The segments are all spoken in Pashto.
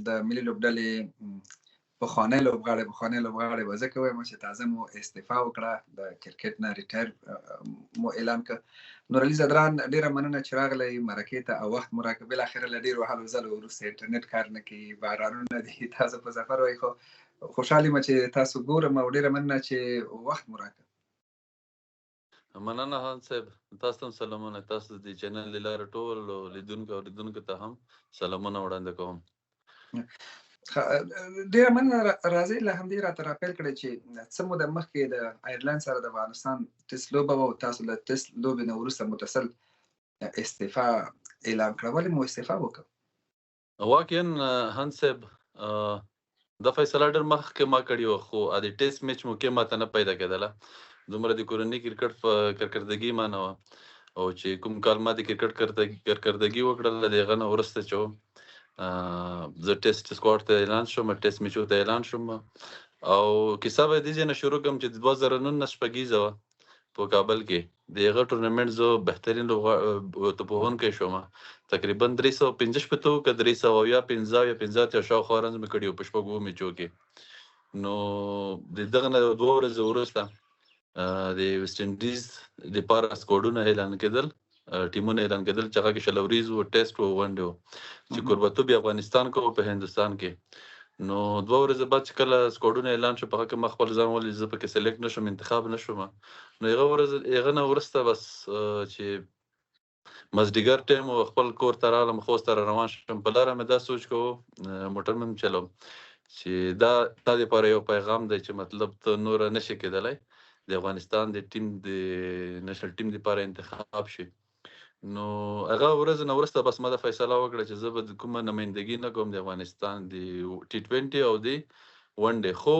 د ملي لوبډلې پخوانی لوبغاړی به ځکه وایم چې تازه مو استعفا وکړه د کرکټ نه ریټایر مو اعلان کړ. نورعلي زدران ډیره مننه چې راغلی مرکې ته او وخت مو راکړ. بالاخره له ډیرو هلو ځلو وروسته انټرنیټ کار نه کوي، بارانونه دي، تاسو په سفر وای، خو خوشحال یم چې تاسو ګورم او ډیره مننه چې وخت مو راکړ. مننه خان صاحب، تاسو ته سلامونه. تاسو د چینل له لارې ټول لیدونکو ته هم سلامونه وړاندې کوم. ډیره مننه. راځئ له همدې راته راپیل کړئ چې څه موده مخکې د آیرلند سره د افغانستان ټیسټ لوبه وه او تاسو له ټیسټ لوبې نه وروسته متصل استعفا اعلان کړه. ولې مو استعفا وکړه؟ واقعا هان صاحب دا فیصله ډېر مخکې ما کړې وه، خو د ټیسټ میچ موقع ماته نه پیدا کېدله. دومره د کورني کرکټ په کارکردګي ما نه وه، او چې کوم کال ما د کرکټ کارکردګي وکړله د هغه نه وروسته چې زه ټیسټ سکواډ ته اعلان شوم، ټیسټ میچو ته اعلان شوم. او کیسه به دې ځای نه شروع کړم چې 2019 شپږیزه وه په کابل کې د هغه ټورنمنټ زه بهترین توپوهونکی شوم. تقریبا 315 که 350 شاوخوا رنز مې کړي وو په شپږو میچو کې. نو د دغه نه 2 ورځې وروسته د ویسټ انډیز دپاره سکواډونه اعلان کېدل، ټیمونه اعلان کېدل چې هغه کې شل وریز و، ټیسټ و، ون ډے و، چې کوربتوب یې افغانستان کو په هندوستان کې. نو 2 ورځې بعد چې کله سکواډونه اعلان شو، په هغه کې ما خپل ځان ولید زه پکې سلیکټ نشم، انتخاب نشوم. نو هغه نه وروسته بس چې مازدیګر ټایم و، خپل کور ته راغلم، خوست ته روان شوم. په لاره مې دا سوچ کوو، موټر مې چلوم، چې دا تا دپاره یو پیغام دی چې مطلب ته نوره نشي کېدلی د افغانستان د ټیم د نشنل ټیم دپاره انتخاب شي. نو هغه ورځ نه وروسته بس ما دا فیصله وکړه چې زه به د کومه نمایندګي نه کوم د افغانستان د T20 او د ون ډے، خو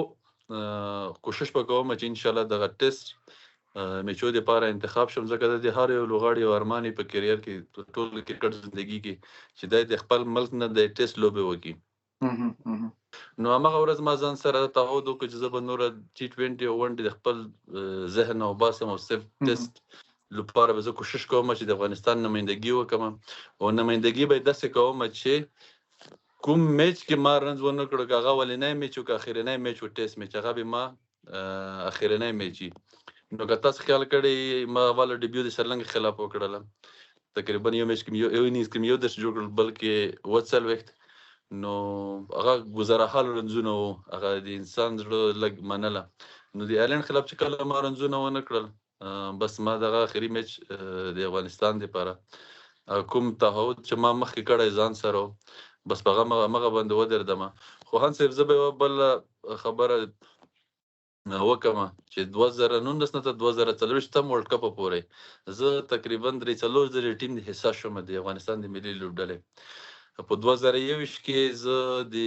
کوشش به کوم چې انشاءالله دغه ټیسټ میچو دپاره انتخاب شم، ځکه د هر یو لوبغاړي یو ارمان په کیریر کې ټول کرکټ زندګي کې چې دی د خپل ملک نه د ټیسټ لوبې وکړي. نو هماغه ورځ ما ځان سره تعهد وکړ چې زه به نوره T20 او ون ډے د خپل ذهن نه وباسم او صرف ټیسټ لپاره به زه کوشش کوم چې د افغانستان نمایندګي وکړم، او نمایندګي به یې داسې کوم چې کوم میچ کې ما رنز ونه کړو، که هغه اولنی میچ و که اخرنی میچ و ټیسټ میچ، هغه به ما اخرنی میچ وي. نو که تاسو خیال کړی ما اوله ډیبیو د سرلنګ خلاف وکړله، تقریبا یو میچ کې یو انینګز کې مې 10 جوړ کړل، بلکې 40 نو هغه گزاره حال رنزونه و، هغه د انسان زړه لږ منله. نو د آیرلند خلاف چې کله ما رنزونه ونه کړل، بس ما دغه اخري میچ د افغانستان دپاره کوم تعهد چې ما مخکې کړی ځان سره، بس په هغه باندې ودرېدم. خو هان صاحب زه به یوه بله خبره وکړم چې 2019 نه تر 2024 ورلډ کپ پورې زه تقریبا 3-4 ځلې ټیم د حصه شوم د افغانستان د ملي لوبډلې. په 2021 کې زه د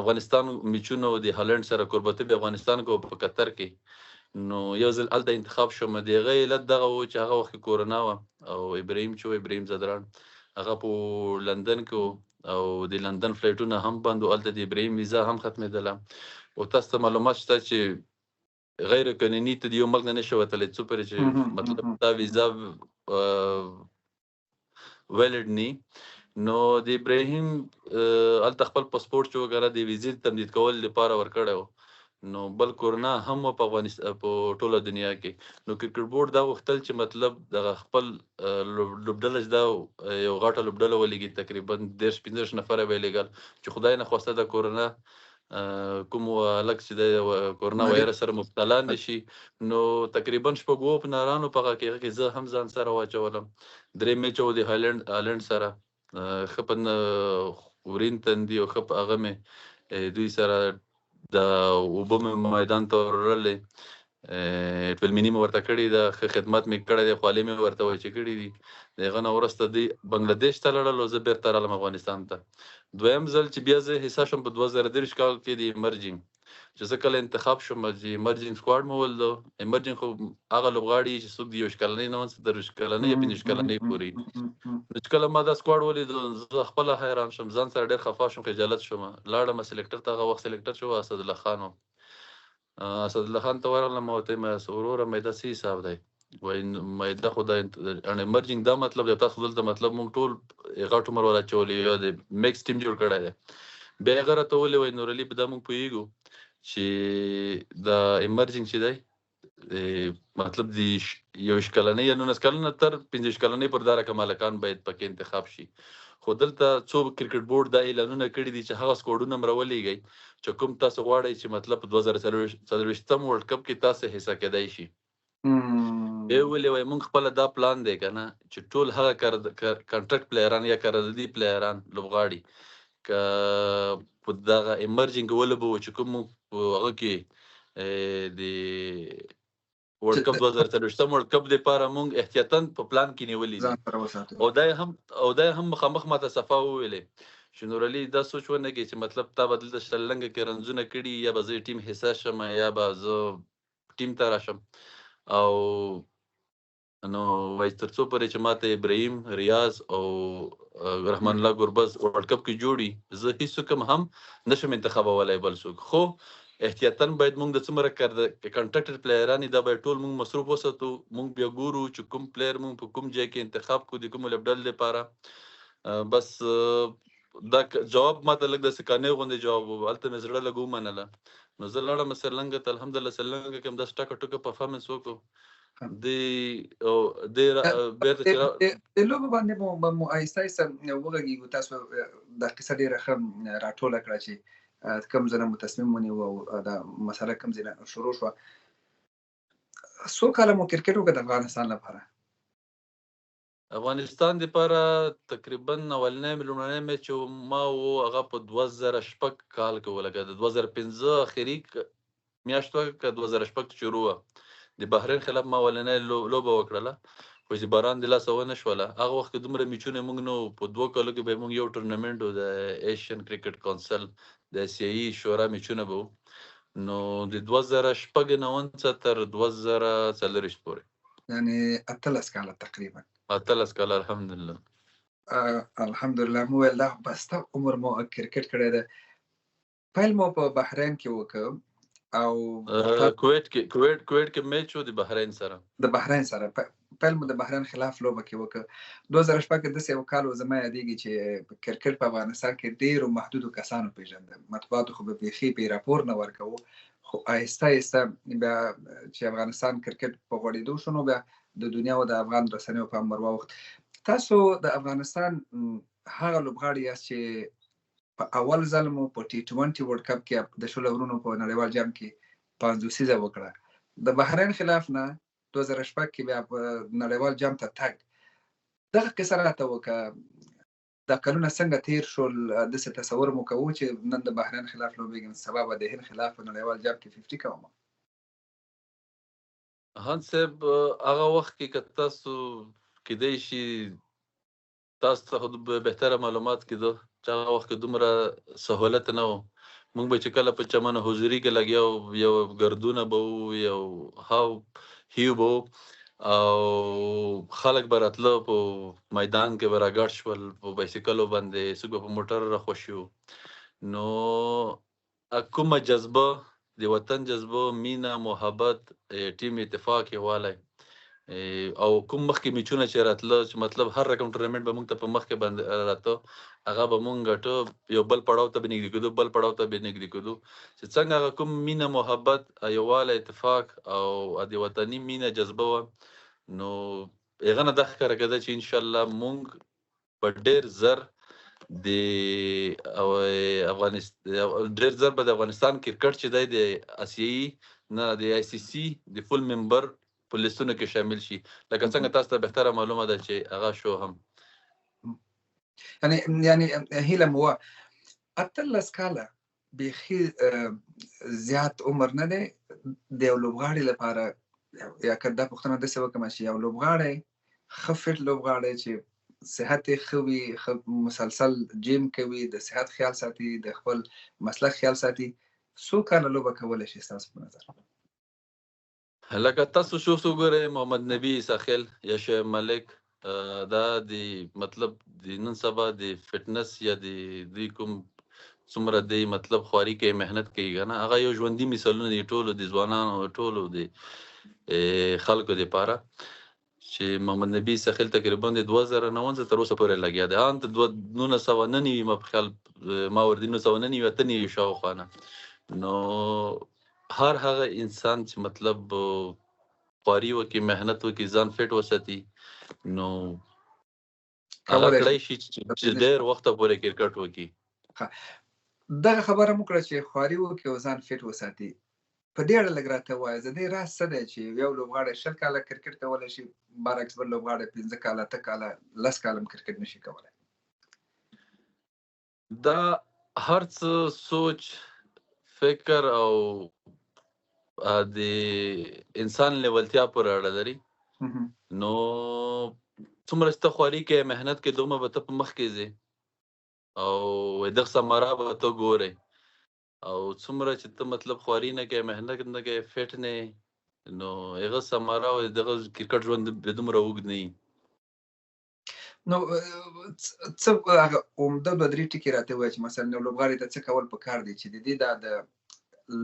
افغانستان میچونو د هالند سره کوربتوب افغانستان کو په قطر کې، نو یو ځل هلته انتخاب شوم. د هغه علت دغه و چې هغه وخت کې کورونا وه او ابراهیم زدران هغه په لندن کې او د لندن فلایټونه هم بند و، هلته د ابراهیم ویزا هم ختمېدله. او تاسو ته معلومات شته چې غیر قانوني ته د یو ملک نه نشي وتلی څو پورې چې مطلب دا ویزا ویلډ نی. نو د ابراهیم هلته خپل پاسپورټ چې وګره د ویزې تمدید کول لپاره ورکړی و، نو بل کورونا هم په افغانستان په ټوله دنیا کې. نو کرکټ بورډ دا غوښتل چې مطلب دغه خپل لوبډله چې دا یو غټه لوبډله ولېږي، تقریبا 10-15 نفره به یې لېږل، چې خدای نه خواسته د کورونا کوم هلک چې د کورونا وایرس سره مبتلا نه شي. نو تقریبا 6 اوپنرانو په هغه کې زه هم ځان سره واچولم. 3 میچ و د هالند سره ښه په ورین تندي او ښه په هغه مې دوی سره د اوبه مې میدان ته ورولې، ټولمیني مې ورته کړې ده، ښه خدمت مې کړی دی، خولۍ مې ورته وچې کړي دي. د هغه نه وروسته دوی بنګلادیش ته لاړل او زه بېرته رالم افغانستان ته. دویم ځل چې بیا زه حصه شوم په 2023 کال کې د ایمرجنګ، چې زه کله انتخاب شوم چې ایمرجنګ سکواډ مې ولدو. ایمرجنګ خو هغه لوبغاړي چې څوک د 21 کلنۍ نه تر 20 کلنۍ یا 15 کلنۍ پورې. نو چې کله ما دا سکواډ ولیدو زه خپله حیران شوم، ځان سره ډېر خفه شوم، خجالت شوم. لاړم سلیکټر ته، هغه وخت سلیکټر چې و اسدالله خان و. اسدالله خان ته ورغلم او ورته مې وروره مې دا څه حساب دی؟ وایي مې دا خو د ایمرجنګ دا مطلب دی تاسو دلته مطلب موږ ټول غټ عمر والا اچولي یا د میکس ټیم جوړ کړی دی. بیا هغه راته وویلې وایي نور علي په دا موږ پوهېږو چې دا ایمرجنګ چې دی مطلب د 21 کلنۍ یا 19 کلنه تر 15 کلنۍ پر دا رقم هلکان باید پکې انتخاب شي. خو دلته څو کرکټ بورډ دا اعلانونه کړي دي چې هغه سکوډونه م راولېږئ چې کوم تاسو غواړئ چې مطلب په 2024 ورلډ کپ کې تاسو حصه کېدای شي. بیا یې وویلې وایي موږ خپله دا پلان دی که نه چې ټول هغه کنټرکټ پلیران یا قراردادي پلیران لوبغاړي که په دغه ایمرجنګ ولوبو چې کوم موږ په هغه کې د ورلډ کپ 2024 ورلډ کپ دپاره موږ احتیاطاً په پلان کې نیولي دي. او دا هم مخامخ ماته صفا وویلې چې نور علي دا سوچ ونکړې چې مطلب تا به دلته شلنګه کې رنځونه کړي یا به زه ټیم حصه شم یا به زه ټیم ته راشم. او نو وایي تر څو پورې چې ماته ابراهیم ریاض او رحمان الله ګربز ورلډ کپ کې جوړي زه هیڅوک هم نشم انتخابولی بل څوک. خو احتیاطاً باید موږ د څومره کنټرکټډ پلیران دا باید ټول موږ مصروف وساتو. موږ بیا ګورو چې کوم پلیر موږ په کوم ځای کې انتخاب کړو د کوم لوبډل دپاره. بس دا جواب ماته لږ داسې کانې غوندې جواب و. هلته مې زړه لږ ومنله. نو زه لاړم سرلنګه ته الحمدلله سرلنګه کې هم داسې ټاکه ټوکه پرفارمنس وکړو. د لوبه باندې مو آهسته آهسته وغږېږو. تاسو دا قصه ډېره ښه راټوله کړه چې کوم ځای نه مو تصمیم ونیو او دا مسله کوم ځای نه شروع شوه. څو کاله مو کرکټ وکړه د افغانستان لپاره؟ افغانستان دپاره تقریبا اولنی مې لومړنی میچ ما و هغه په 2006 کال کې ولګه. د 2015 اخري میاشت وه که 2006 شروع وه. د بحرین خلاف ما اولنۍ لوبه وکړله خو چې باران د لاسه ونه شوله. هغه وخت کې دومره میچونه موږ نه وو. په 2 کالو کې به موږ یو ټورنمنټ و د ایشین کرکټ کونسل د اسیایي شورا میچونه به وو. نو د 2006 نه ونڅه تر 2024 پورې یعنې 18 کاله تقریبا. 18 کاله الحمدلله. الحمدلله. مو ویل دا بسته عمر مو کرکټ کړی دی. پیل مو په بحرین کې وکړ او کویت کې میچ و د بحرین سره. پیل مو د بحرین خلاف لوبه کې وکړ. 2006 کې داسې یو کال و زما یادېږي چې کرکټ په افغانستان کې ډېرو محدودو کسانو پېژنده. مطبوعاتو خو به بیخي پې راپور نه ورکوو. خو آهسته آهسته بیا چې افغانستان کرکټ په غوړېدو شو نو بیا د دنیا او د افغان رسنیو پام ور واوښت. تاسو د افغانستان هغه لوبغاړي یاست چې په اول ځل مو په T20 ورلډ کپ کې د شلو ورونو په نړیوال جام کې 50 وکړه. د بحرین خلاف نه 2006 کې بیا په نړیوال جام ته تګ. دغه قصه راته وکړه. دا کلونه څنګه تیر شول؟ داسې تصور مو کوو چې نن د بحرین خلاف لوبېږم سبا به د هند خلاف په نړیوال جام کې 50 کوم. هان صاحب هغه وخت کې که تاسو کېدای شي تاسو ته خو بهتره معلومات کېده چې هغه وخت کې دومره سهولت نه و. موږ به چې کله په چمن حضوري کې لګیا وو یو ګردونه به وو یو هیو به وو او خلک به راتله په میدان کې به راګډ شول په بایسکلو باندې څوک به په موټر راخوشي وو. نو کومه جذبه د وطن جذبه مینه محبت ټیم اتفاق یوالی او کوم مخکې میچونه چې راتله چې مطلب هر رقم ټورنمنټ به موږ ته په مخکې باندې راته هغه به موږ ګټو یو بل پړاو ته به نږدې کېدو بل پړاو ته به نږدې کېدو چې څنګه هغه کوم مینه محبت یووالی اتفاق او د وطني مینه جذبه وه. نو هغه نه دا ښکاره کېده چې انشاءالله موږ په ډېر زر د افغانستان کرکټ چې دی د آسیایي نه د ICC د فول ممبر په لیستونو کې شامل شي. لکه څنګه تاسو ته بهتره معلومه ده چې هغه شو هم یعنی هیله مو 18 کاله بیخي زیات عمر نه دی د یو لوبغاړي لپاره. یا که دا پوښتنه داسې وکړم چې یو لوبغاړی ښه فټ لوبغاړی چې صحت یې ښه وي ښه مسلسل جیم کوي د صحت خیال ساتي د خپل مسلک خیال ساتي څو کاله لوبه کولی شي ستاسو په نظر؟ لکه تاسو شوف وګورئ محمد نبی ساخیل یا شعیب ملک دا د مطلب د نن سبا د فټنس یا د دوی کوم څومره دی مطلب خواري کوي محنت کوي کنه هغه یو ژوندي مثالونه دي ټولو د ځوانانو ټولو د خلکو دپاره چې محمد نبی ساحل تقریبا د 2019 تر اوسه پورې لګیا دی. ان ته 1999 ما په خیال ما ور 1999 ته نه شاوخوا نه. نو هر هغه انسان چې مطلب خواري وکړي، مهنت وکړي، ځان فټ وساتي، نو هغه کولای کړی شي چې ډېر وخت پورې کرکټ وکړي. دغه خبره مو کړه چې خواري وکړي او ځان فټ وساتي. په دې اړه لږ راته وایه، د دې راز څه دی چې یو لوبغاړی 20 کاله کرکټ کولی شي، برعکس بل لوبغاړی 15 کاله، 8 کاله، 10 کاله هم کرکټ نشي کولی؟ دا هر څه سوچ، فکر او د انسان لیولتیا پورې اړه لري. نو څومره چې ته خواري کوې، مهنت کوې، دومره به ته په مخ کې ځې او دغه ثمره به ته ګورې. او څومره چې ته مطلب خواري نه کوې، مهنت نه کوې، فټ نه، نو هغه ثمره او دغه کرکټ ژوند به دومره اوږد نه وي. نو څه هغه عمده 2-3 ټکي راته ووایه چې مثلا یو لوبغاړي ته څه کول پکار دي چې د دې د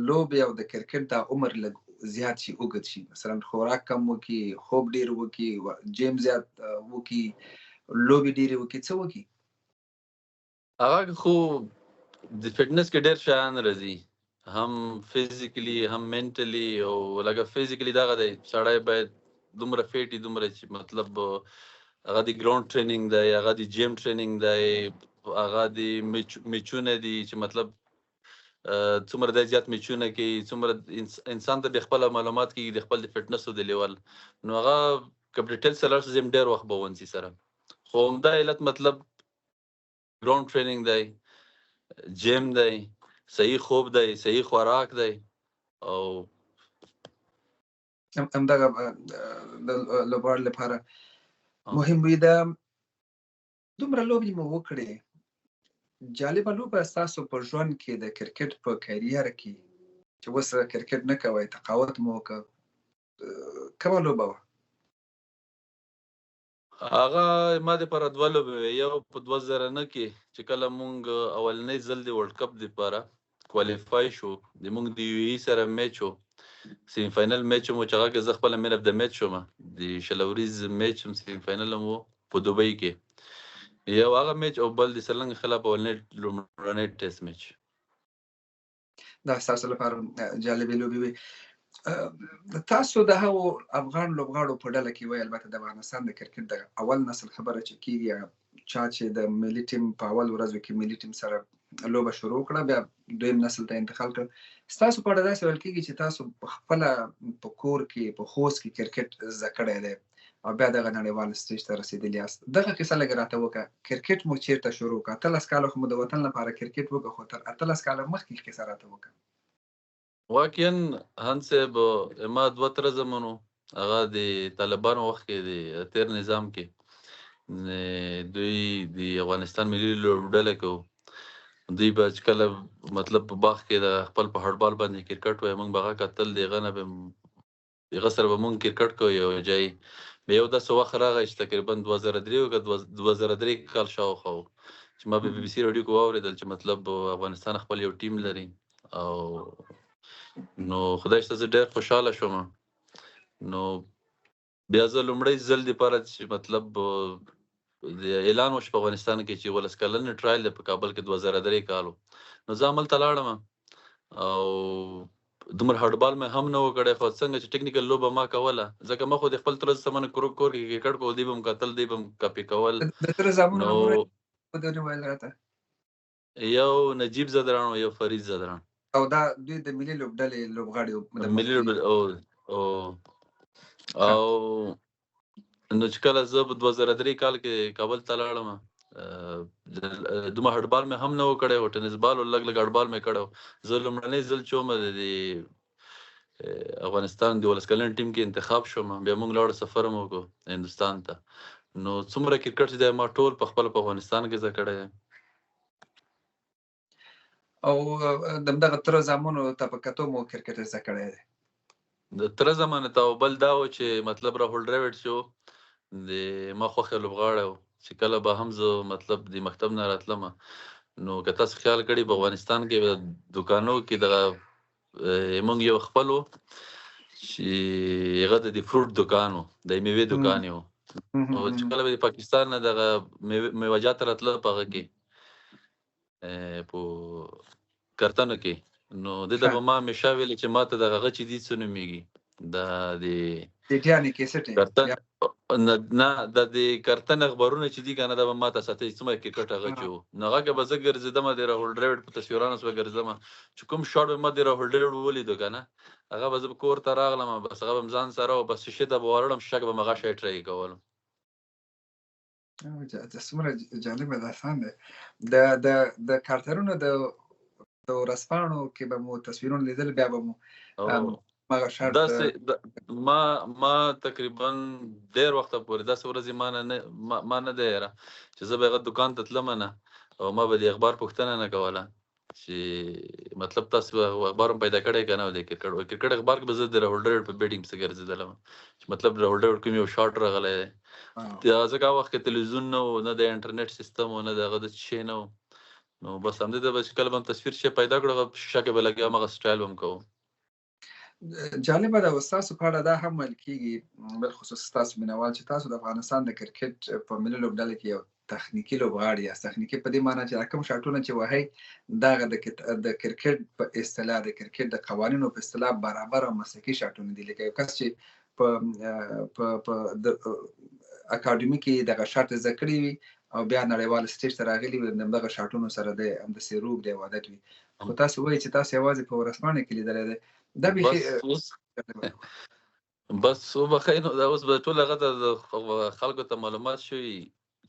لوبې او د کرکټ دا عمر لږ زیات شي، اوږد شي؟ مثلا خوراک کم وکړي، خوب ډېر وکړي، جیم زیات وکړي، لوبې ډېرې وکړي، څه وکړي؟ هغه خو د فټنس کې ډېر شیان راځي، هم فزیکلی هم منټلی. او لکه فزیکلی دغه دی، سړی باید دومره فټ وي، دومره چې مطلب هغه د ګراوند ټریننګ دی، هغه د جیم ټریننګ دی، هغه د میچونه دي چې مطلب څومره د زیات میچونه کوي، څومره انسان ته د خپل معلومات کې د خپل د فټنس او د لیول. نو هغه کپ ډیټیل سره زم ډېر وخت به ونسی سره. خو همدا علت مطلب ګراوند ټریننګ دی، جیم دی، صحیح خوب دی، صحیح خوراک دی. او همدغه د لوبغاړي لپاره مهم وي. دا دومره لوبې مو وکړې، جالبه لوبه ستاسو په ژوند کې د کرکټ په کیریر کې چې اوس کرکټ نه کوئ، تقاعد مو وکړ، کومه لوبه وه؟ هغه ما دپاره 2 لوبې وې. یو په 2009 کې چې کله مونږ اولنی ځل د ورلډ کپ دپاره کوالیفای شو، د مونږ د یو ای سره میچ و، سیمی فاینل میچ مو چې هغه کې زه خپله مین اف د میچ شوم. د شلوریز میچ هم سیمی فاینل مو په دوبۍ کې، یو هغه میچ او بل د سرلنګ خلاف اولنی لومړنی ټیسټ میچ. دا ستاسو لپاره جالبې لوبې وې. تاسو د هغو افغان لوبغاړو په ډله کې وئ، البته د افغانستان د کرکټ د اول نسل خبره چې کېږي، چا چې د ملي ټیم په اول ورځو کې ملي ټیم سره لوبه شروع کړه، بیا دویم نسل ته انتقال کړ. ستاسو په اړه داسې ویل کېږي چې تاسو خپله په کور کې په خوست کې کرکټ زده کړی دی او بیا دغه نړیوال سټیج ته رسېدلي یاست. دغه کیسه لږ راته وکړه. کرکټ مو چېرته شروع کړه؟ 18 کاله خو مو د وطن لپاره کرکټ وکړه، خو تر 18 کاله مخکې کیسه راته وکړه. واقعا هانس صاحب ما 2-3 زمنو هغه د طالبانو وخت کې د تیر نظام کې دوی د افغانستان ملي لوبډله کو، دوی به کله مطلب په باغ کې د خپل په هډبال باندې کرکټ وای، موږ به قتل دیغه نه به هغه سره به موږ کرکټ کوو. یو ځای به یو داسې وخت راغی چې تقریبا 2003 کال شاوخوا چې ما به بي بي سي رادیو کې واورېدل چې مطلب افغانستان خپل یو ټیم لري. او نو خدای شته زه ډېر خوشحاله شوم. نو بیا زه لومړی ځل دپاره چې مطلب د اعلان وشو په افغانستان کې چې 18 کلن ټرایل دی په کابل کې 2003 کالو، نو زه هملته لاړم او دومره هډبال مې هم نه و کړی، خو څنګه چې ټکنیکل لوبه ما کوله، ځکه ما خو د خپل تره سمن کور کې کرکټ کو، دی به م کتل، دی به م کاپي کول. د تره زامنو نو نمبرونه وویل راته. یو نجیب زدران او یو فرید زدران، او دا دوی د ملي لوبډلې لوبغاړي وو. ملي لوبډلې او نو چې کله زه په 2003 کال کې کابل ته لاړم، دومره هډبال مې هم نه و کړی، او ټینس بال او لږ لږ هډبال مې کړی. زه لومړنی ځل چې وم د افغانستان د 18 کلن ټیم کې انتخاب شوم، بیا موږ لاړو سفر مو وکړو هندوستان ته. نو څومره کرکټ چې دی ما ټول په خپله په افغانستان کې زده کړی. او دغه تره زامنو ته په کتو مو کرکټ زده کړی دی؟ د تره زمانه ته او بل دا و چې مطلب راهول ډراوډ چې و د ما خوښه لوبغاړی و، چې کله به هم زه مطلب د مکتب نه راتلم، نو که تاسو خیال کړي په افغانستان کې دوکانو کې دغه موږ یو خپل و چې هغه د فروټ دکان و، د میوې دکان یې و. او چې کله به د پاکستان نه دغه میوه‌جات راتله په هغه کې په کارتنو کې، نو دلته به ما همیشه ویلې چې ما ته دغه هغه چې دي څه نومېږي د سیټیانې کیسټې کارتن نه د کارتن اخبارونه چې دي کنه دا به ما ته ساتي څومره کرکټ هغه چې و. نو هغه به زه ګرځېدم د راهول ډراوډ په تصویرانو سره ګرځېدم چې کوم شاټ به ما د راهول ډراوډ ولیدو کنه هغه به زه کور ته راغلم بس هغه به ځان سره او بس شیشه ته به وړم شک به مغه شی ټرای کولم. څومره جالبه داستان دی. د کارترونو د ورځپاڼو کې به مو تصویرونه لیدل، بیا به مو هغه شرط ما تقریبا ډېر وخت پورې داسې ورځې ما نه دی یاره چې زه به هغه دکان ته تلم نه او ما به د اخبار پوښتنه نه کوله چې مطلب تاسو اخبار هم پیدا کړی که نه د کرکټ اخبار کې به زه د راهول ډراوډ په بیډینګ پسې ګرځېدلم چې مطلب راهول ډراوډ کوم یو شاټ راغلی دی. ځکه هغه وخت کې تلویزیون نه و، نه د انټرنیټ سیستم و، نه د هغه د شی نه و. نو بس همدې ته به چې کله به هم تصویر شی پیدا کړو هغه شیشه کې به لګیا همغه سټایل به هم کوو. جالبه ده. ستاسو په اړه دا هم ویل کېږي بالخصوص ستاسو مینوال چې تاسو د افغانستان د کرکټ په ملي لوبډله کې یو تخنیکي لوبغاړی یاست. تخنیکي په دې معنی چې کوم شاټونه چې وهئ دغه د کرکټ په اصطلاح د کرکټ د قوانینو په اصطلاح برابر او مسلکي شاټونه دي. لکه یو کس چې په اکاډمي کې دغه شاټ زده کړی وي او بیا نړیوال سټیج ته راغلی وي دغه شاټونو سره د همداسې روغ دی عادت وي. خو تاسو وایئ چې تاسو یوازې په ورځپاڼه کې لیدلی دی. دا بیخي بس وبخښئ نو دا اوس به ټول هغه د خلکو ته معلومات شوي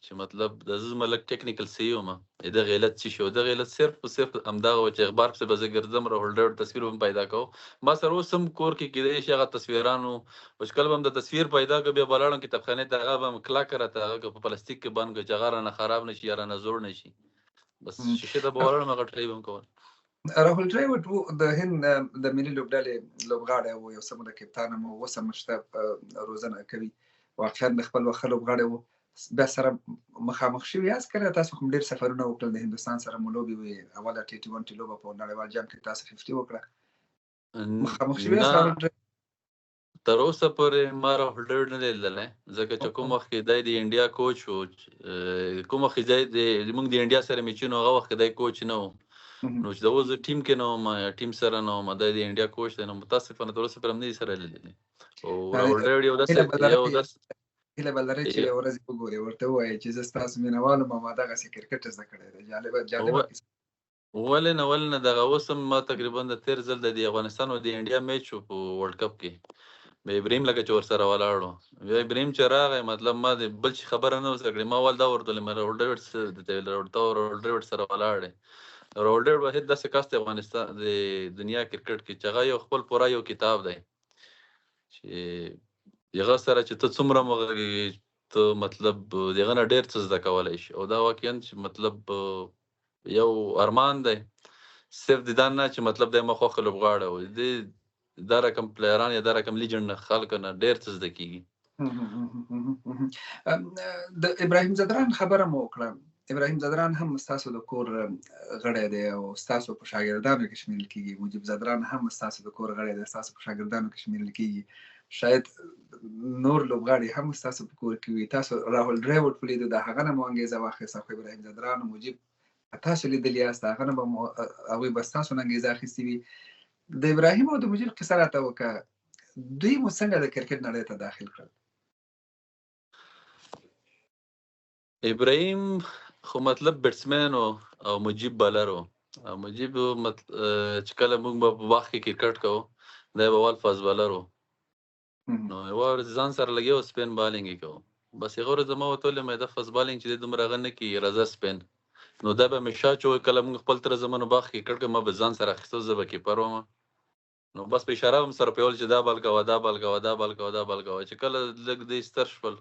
چې مطلب د زه زما لږ ټیکنیکل صحیح وم دغه علت څه شي و. دغه علت صرف په صرف همدغه و چې اخبار پسې به زه ګرځم راهول ډراوډ تصویر به هم پیدا کوم. ما سره اوس هم کور کې کیدای شي هغه تصویرانو او چې کله به هم د تصویر پیدا کړو بیا به لاړم کتابخانې ته هغه به هم کلکه راته هغه په پلاستیک کې بند کړو چې هغه رانه خراب نه شي یا رانه زوړ نه شي. بس شیشې ته به ولاړم هغه ټرای به هم کول. راهول ډراوډ د هند د ملي لوبډلې لوبغاړی و، یو څه موده کپتان هم و، اوس هم شته روزنه کوي. واقعا د خپل وخت لوبغاړی و. بیا سره مخامخ شوي یاست کله؟ تاسو هم ډېر سفرونه وکړل، د هندوستان سره مو لوبې وې، اوله T20 لوبه په نړیوال جام کې تاسو 50 وکړه. مخامخ شوي یاست راهول ډراوډ؟ تر اوسه پورې ما راهول ډراوډ نه دی لیدلی ځکه چې کوم وخت کې دی د انډیا کوچ و، کوم وخت چې دی موږ د انډیا سره میچ نو هغه وخت کې دی کوچ نه و. نو چې د اوس ټیم کې نه وم یا ټیم سره نه وم، دی د انډیا کوچ دی. نو متاسفانه تر اوسه پورې هم نه دي سره لیدلي. او راهول ډراوډ یو داسې هیله به لرئ چې یوه ورځ وګورئ، ورته ووایئ چې زه ستاسو مینهوال وم او ما دغسې کرکټ زده کړی دی. جالبه کیسه. ولې نه دغه اوس هم ما تقریبا د تېر ځل د افغانستان او د انډیا میچ و په ورلډ کپ کې بیا ابراهیم لکه چې ورسره ولاړ و. بیا ابراهیم چې راغی مطلب ما د بل شي خبره نه ورسره کړې. ما اول دا ورته ویل راهول ډراوډ سره ولاړ دی. راهول ډراوډ واحد داسې کس دی افغانستان د دنیا کرکټ کې چې هغه یو خپل پوره یو کتاب دی چې هغه سره چې ته څومره مغږېږې ته مطلب د هغه نه ډېر څه زده کولی شي. او دا واقعا چې مطلب یو ارمان دی صرف د دا نه چې مطلب دی ما خوښه لوبغاړی و، دا رقم پلیران یا دا رقم لیجنډ نه خلکو نه ډېر څه زده کېږي. د ابراهیم ځدران خبره مو وکړه. ابراهیم ځدران هم ستاسو د کور غړی دی او ستاسو په شاګردانو کې شمیرل کېږي. مجیب ځدران هم ستاسو د کور غړی دی، ستاسو په شاګردانو کې شمیرل کېږي. شاید نور لوبغاړي هم ستاسو په کور کې وي. تاسو راهول ډراوډ ولیدو، د هغه نه مو انګېزه واخیسته. خو ابراهیم ځدران او مجیب تاسو لیدلي یاست، هغه نه به هغوی به ستاسو نه انګېزه اخیستې وي. د ابراهیم او د مجیب قصه راته وکړه، دوی مو څنګه د کرکټ نړۍ ته داخل کړل؟ ابراهیم خو مطلب بیټسمین او مجیب بالر و. مجیب چې کله موږ به په باغ کې کرکټ کوو دی به اول فاست بالر و. نو یوه ورځ ځان سره لګیا و سپین بالینګ یې کوو. بس یوه ورځ زما ورته ویلې مې دا فاست بالینګ چې دی دومره هغه نه کېږي، راځه سپین. نو دا به مې شا چې کله موږ خپل تره زمانو باغ کې کرکټ کوو ما به ځان سره اخیستو، زه به کیپر وم. نو بس په اشاره هم سره پیول چې دا بال کوه دا بال کوه دا بال کوه دا بال کوه. چې کله لږ دی ستر شول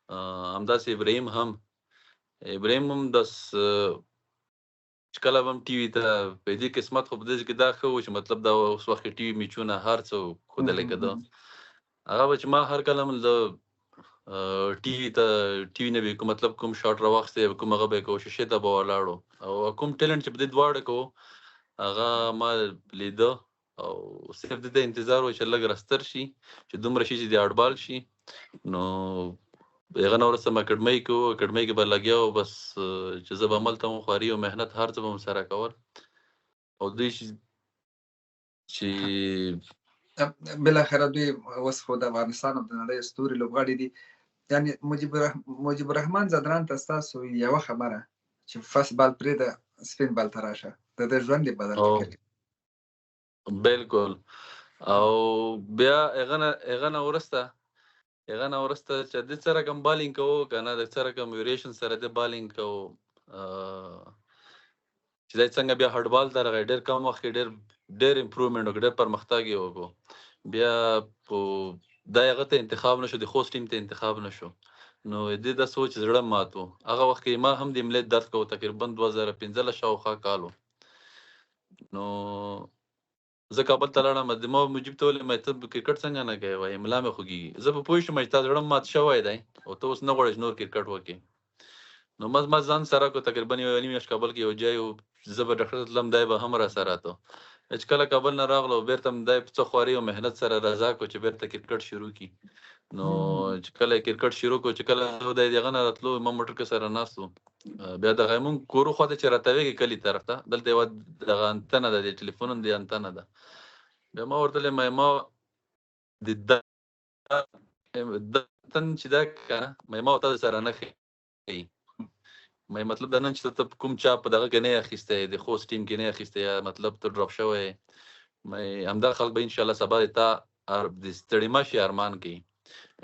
همداسې ابراهیم هم داس چې کله به هم ټي وي ته په دې قسمت خو په دې کې دا ښه و چې مطلب دا اوس وخت کې ټي وي میچونه هر څه ښودلی کېده. هغه به چې ما هر کله هم د ټي وي نه به مطلب کوم شاټ راواخیستی کوم هغه به یې کوو، شیشې ته به ولاړو او کوم ټیلنټ چې په دې دواړه کوو هغه ما لیده او صرف د دې انتظار و چې لږ راستر شي چې دومره شي چې د اړبال شي نو هغه نه وروسته ما اکډمۍ کې به لګیا وو بس چې زه به هملته وم خواري او محنت هر څه به مو سره کول او دوی چې بالاخره دوی اوس خو د افغانستان او د نړۍ ستوري لوبغاړي دي یعنی مجيب الرحمن زدران ته ستاسو یوه خبره چې فاست بال پرېږده سپین بال ته راشه د ده ژوند یې بدل کړي بالکل او بیا هغه نه وروسته چې د څه رقم بالینګ کوو که نه د څه رقم ویریشن سره د بالینګ کوو چې دی څنګه بیا هډبال ته راغی ډېر کم وخت کې ډېر امپروومنټ وکړو ډېر پرمختګ یې وکړو بیا دا هغه ته انتخاب نشو د خوست ټیم ته انتخاب نشو نو دې دا سوچ زړه مات و هغه وخت کې ما هم د ملت درد کوو تقریبا 2015 شاوخوا کال و نو زه کابل ته لاړم ما مجیب ته وویل ته کرکټ څنګه نه کوې وایي ملا مې خوږېږي زه به پوه شم چې تا زړه مات شوی دی او ته اوس نه غواړې نور کرکټ وکړې نو ما ځان سره کو تقریبا یو نیم میاشت کابل کې یو ځای و زه به ډاکټر ته تلم دی به هم راسره راته چې کله کابل نه راغلو بېرته م دی په څه خواري او محنت سره رضا کو چې بېرته کرکټ شروع کړي نو چې کله کرکټ شروع کو چې کله دی دغه نه راتلو ما موټر کې سره ناست وو بیا دغه مونږ کورو خواته چې راتوېږي کلي طرف ته دلته یوه دغه انتنه ده د ټلیفون د انتنه ده بیا ما ورته ویل ما د تن چې دا که نه ما ورته سره نه ښیي مطلب دا نن چې ته کوم چا په دغه کې نه اخیستی د خوست ټیم کې نه اخیستی یا مطلب ته ډراپ شوی همدا خلک به انشاءالله سبا د تا د ستړي مشي ارمان کوي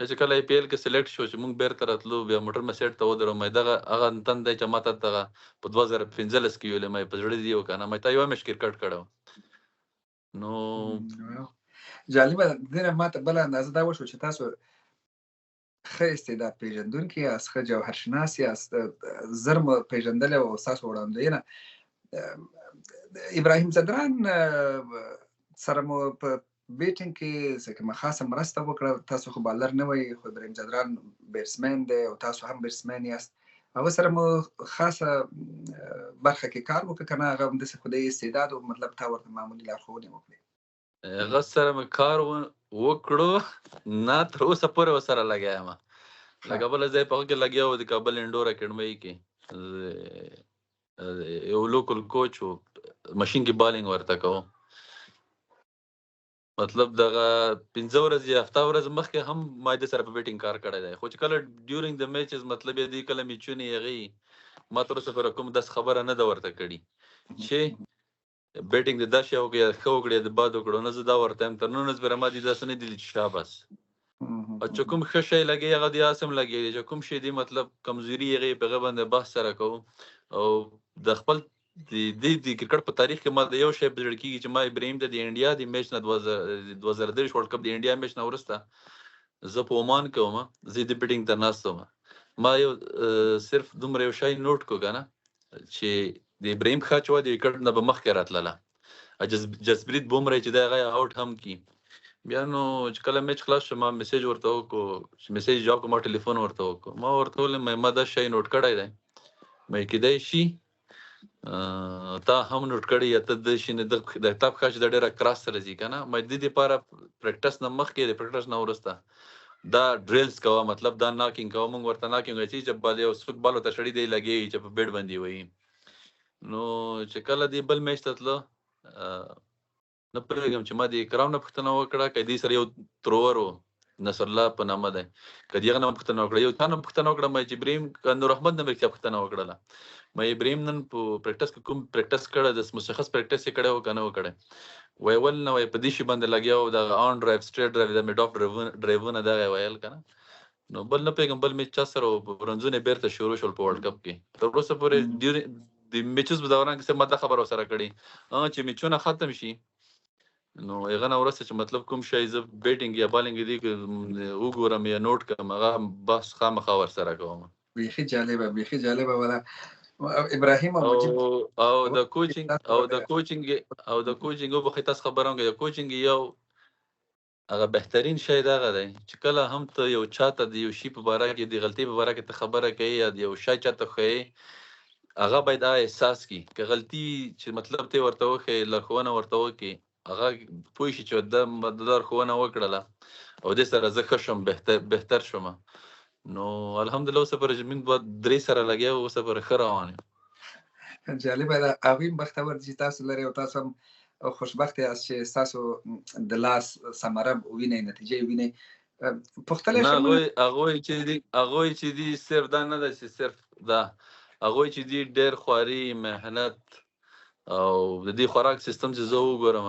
چې کله ای پی ایل کې سلیکټ شو چې موږ بیرته راتلو بیا موټر مې سیټ ته ودرو دغه هغه تن دی چې ما ته دغه په 2015 کې ویلې په زړه دي و که نه تا یوه میاشت کرکټ کړی نو جالبه دې نه ماته بله اندازه دا وشو چې تاسو ښه استعداد پېژندونکي یاست ښه جوهرشناس یاست زر مو پېژندلی او ستاسو وړاندوینه ابراهیم زدران سره مو په بیټینګ کې څه کومه خاصه مرسته وکړه تاسو خو بالر نه وئ خو ابراهیم زدران بیټسمین دی او تاسو هم بیټسمین یاست هغه سره مو خاصه برخه کې کار وکړه که نه هغه همداسې خو د استعداد او مطلب تا ورته معمولي لارښوونې وکړې هغه سره مې کار وکړو نه تر اوسه پورې ورسره لګیا یم لکه بله ځای په هغه کې لګیا و د کابل انډور اکیډمۍ کې یو لوکل کوچ و مشین کې بالینګ ورته کوو مطلب دغه 15 ورځې یا هفته ورځ مخکې هم ما د سره په بیټینګ کار کړی دی خو چې کله ډیورینګ د میچز مطلب یې دی کله میچونه هغې ما تر اوسه پورې کوم داسې خبره نه ده ورته کړې چې بیټینګ د دا شی وکړي یا ښه وکړي یا د باد وکړو نه زه دا ورته یم تر 19 پورې ما دې داسې نه دي چې شاباس او چې کوم ښه شی لګي هغه د اسم لګي چې کوم شی دی مطلب کمزوري هغې په هغه باندې بحث سره کوو او د خپل د کرکټ په تاریخ کې ما د یو شی په زړه کېږي چې ما ابراهیم ته د انډیا د میچ نه 2023 ورلډ کپ د انډیا میچ نه وروسته زه په عمان کې وم زه د بیټینګ ته ناست وم ما یو صرف دومره یو شی نوټ کړو که نه چې د ابراهیم ښه چې وه د وکټ نه به مخکې راتلله جسپریت بومره چې دی هغه یې آوټ هم کړي بیا نو چې کله میچ خلاص شو ما میسیج ورته وکړو میسیج جواب کړو ما ټلیفون ورته وکړو ما ورته وویل ما دا شی نوټ کړی دی کېدای شي تا هم نوټ کړی یا ته د شي نه د کتاب ښه چې دا ډېره کراس سره ځي که نه د دې دپاره پریکټس نه مخکې د پریکټس نه وروسته دا ډریلز کوه مطلب دا ناکینګ کوه موږ ورته ناکینګ وایي چې بال یو سپک بال ورته شړي دی لګېږي چې په بیټ باندې وایي نو چې کله دې بل میچ ته تله نه پوهېږم چې ما د اکرام نه پوښتنه وکړه که دې سره یو ترور و نصر الله په نامه دی که د هغه نه پوښتنه وکړه یو چا نه پوښتنه وکړه چې ابراهیم نور احمد نه مې پوښتنه وکړله ابراهیم نن په پریکټس کې کوم پریکټس کړی د مشخص پریکټس یې کړی و که نه و کړی وایي ول نه وایي په دې شي باندې لګیا و دغه آن ډرایو سټریټ ډرایو د میډ آف ډرایوونه دغه یې ویل که نه نو بل نه پوهېږم بل میچ چا سره و برنزونه بیرته شروع شول په ورلډ کپ کې تر اوسه پورې د میچز په دوران کې ما دا خبره ورسره کړې چې میچونه ختم شي نو هغه نه وروسته چې مطلب کوم شی زه بیټینګ یا بالینګ دې وګورم یا نوټ کړم هغه بحث خامخا ورسره کوم بیخي جالبه ولا ابراهیم او د کوچینګ په خاطر خبرم کې د کوچینګ یو هغه بهترین شی دغه دی چې کله هم ته یو چاته د یو شی په باره کې د غلطۍ په باره کې ته خبره کوي یا د یو شی چاته ښیي هغه باید احساس کړي که غلطي چې مطلب ته ورته وښیې لارښوونه ورته وکړي هغه پوه شي چې د لارښوونه وکړله او دې سره زه ښه شم، بهتر شوم. نو الحمدلله اوسه پورې زموږ 2-3 سره لګیا وو، اوسه پورې ښه روان یم. جالبه ده. هغوی هم بختور دي چې تاسو لرئ او تاسو هم خوشبخته یاست چې ستاسو د لاس ثمره وینئ، نتیجه وینئ. پوښتلی نه شم هغوی چې دي صرف دا نه ده چې صرف دا، هغوی چې دي ډېر خواري، محنت او د دې خوراک سیستم چې زه وګورم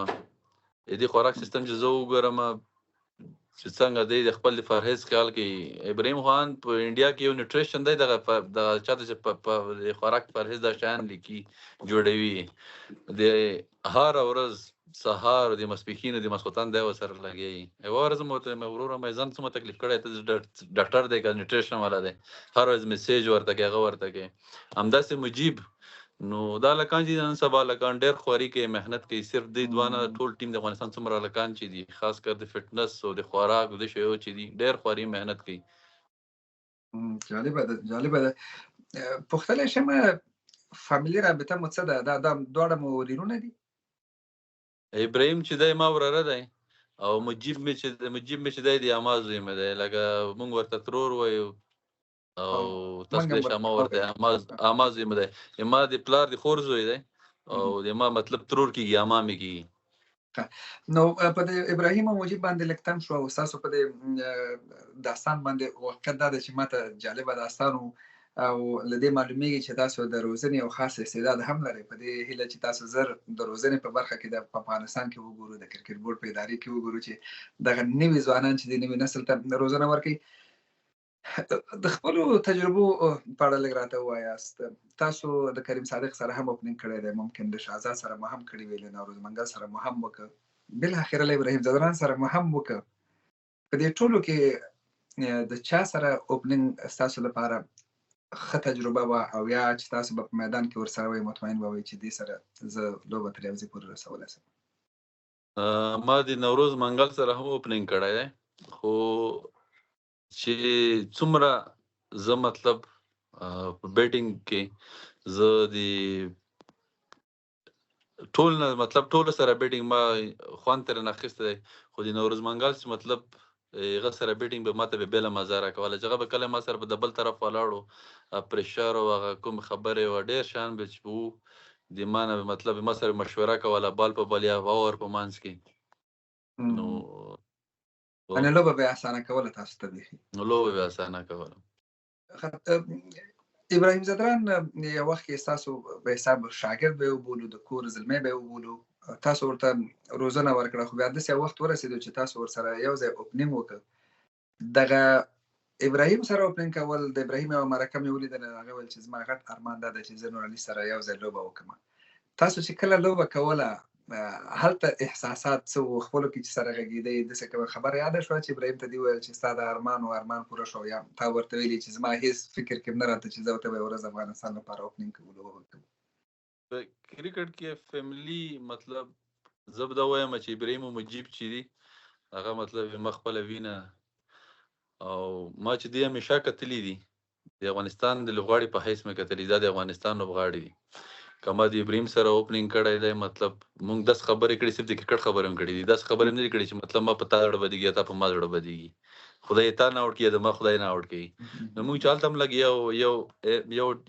چې څنګه دی د خپل پرهیز خیال کوي. ابراهیم خان په انډیا کې یو نیوټریشن دی دغه چاته چې په خوراک پرهیز دا شیان لیکي جوړوي، د هر ورځ سهار د ماسپښین د ماسخوتن دی ورسره لګي. یوه ورځ مې ورته مې وروره مې ځان څومره تکلیف کړی، ته ډاکټر دی که نیوټریشن والا دی، هر ورځ میسیج ورته کوي، هغه ورته کوي. همداسې مجیب، نو دا لکان چې نن سبا لکان ډېر خواري کوي، محنت کوي. صرف دی دوانه ټول ټیم د افغانستان څومره لکان چې دي، خاص کر د فټنس او د خوراک د شیو چې دي، ډېر خواري محنت کوي. جالبه ده. پوښتلی شم فامیلي رابطه مو څه ده؟ دا دواړه مو ورینونه دي؟ ابراهیم چې دی ما وراره دی او مجیب مې چې دی د اما زوی مې دی، لکه موږ ورته ترور وایو او تاسو د شما ورته اما زوی مې دی. ما د پلار د خور زوی دی او د ما مطلب ترور کېږي، اما مې کېږي. نو په د ابراهیم او مجیب باندې لږ تم شو او ستاسو په د داستان باندې واقعیت دا ده چې ماته جالبه داستان و او له دې معلومیږي چې تاسو د روزنې یو خاص استعداد هم لرئ. په دې هیله چې تاسو زر د روزنې په برخه کې د افغانستان کې وګورو، د کرکټ بورډ په ادارې کې وګورو چې دغه نوي ځوانان چې د نوي نسل ته روزنه ورکوي. د خپلو تجربو په اړه لږ راته ووایاست. تاسو د کریم صادق سره هم اوپننګ کړی دی، ممکن د شهزاد سره مو هم کړی وي، له نوروز منګل سره مو هم وکړ، بالاخره له ابراهیم ځدران سره مو هم وکړ. په دې ټولو کې د چا سره اوپننګ ستاسو لپاره ښه تجربه وه او یا چې تاسو به په میدان کې ورسره وئ مطمئن به وئ چې دې سره زه لوبه تر یو ځای پورې رسولی شم؟ ما د نوروز منګل سره هم اوپننګ کړی دی، خو چې څومره زه مطلب په بیټینګ کې زه د ټولو سره بیټینګ ما خوند ترې اخیستی دی، خو د نوروز منګل چې مطلب هغه سره بیټینګ به ماته به بېله مزه راکوله، چې هغه به کله ما سره به د بل طرف ولاړو پریشر او هغه کوم خبرې و ډېر شیان به چې وو د ما نه مطلب ما سره مشوره کوله بال په بال یا اوور په منځ کې. نو یعنې لوبه به یې اسانه کوله تاسو ته بیخي؟ نو لوبه به یې اسانه کوله. ابراهیم ځدران یو وخت کې ستاسو په حساب شاګرد به یې وبولو، د کور زلمی به یې وبولو، تاسو ورته روزنه ورکړه، خو بیا داسې یو وخت ورسېدو چې تاسو ورسره یو ځای اوپننګ وکړ. دغه ابراهیم سره اوپننګ کول، د ابراهیم یوه مرکه مې ولیدله، هغه ویل چې زما غټ ارمان دا ده چې زه نورعلي سره یو ځای لوبه وکړم. تاسو چې کله لوبه کوله هلته احساسات څه وو؟ خپلو کې چې سره غږېدئ داسې کومه خبره یاده شوه چې ابراهیم ته دې وویل چې ستا د ارمان پوره شو، یا تا ورته ویلي چې زما هېڅ فکر کې نه راته چې زه ورته به یوه ورځ افغانستان لپاره اوپننګ کوو، لوبه وکړو؟ په کرکټ کې فیملي مطلب زه به دا وایم چې ابراهیم او مجیب چې دي هغه مطلب ما خپله وینه او ما چې دي همیشه کتلي دي، د افغانستان د لوبغاړي په حیث مې کتلي، دا د افغانستان لوبغاړي دي. که ما د ابراهیم سره اوپننګ کړی دی مطلب موږ 10 خبرې کړي، صرف د کرکټ خبرې هم کړي دي، 10 خبرې هم نه دي کړي چې مطلب ما په تا زړه بدېږي یا تا په ما زړه بدېږي، خدای تا نه آوټ کړي یا د ما خدای نه آوټ کړي. نو موږ چې هلته هم لږ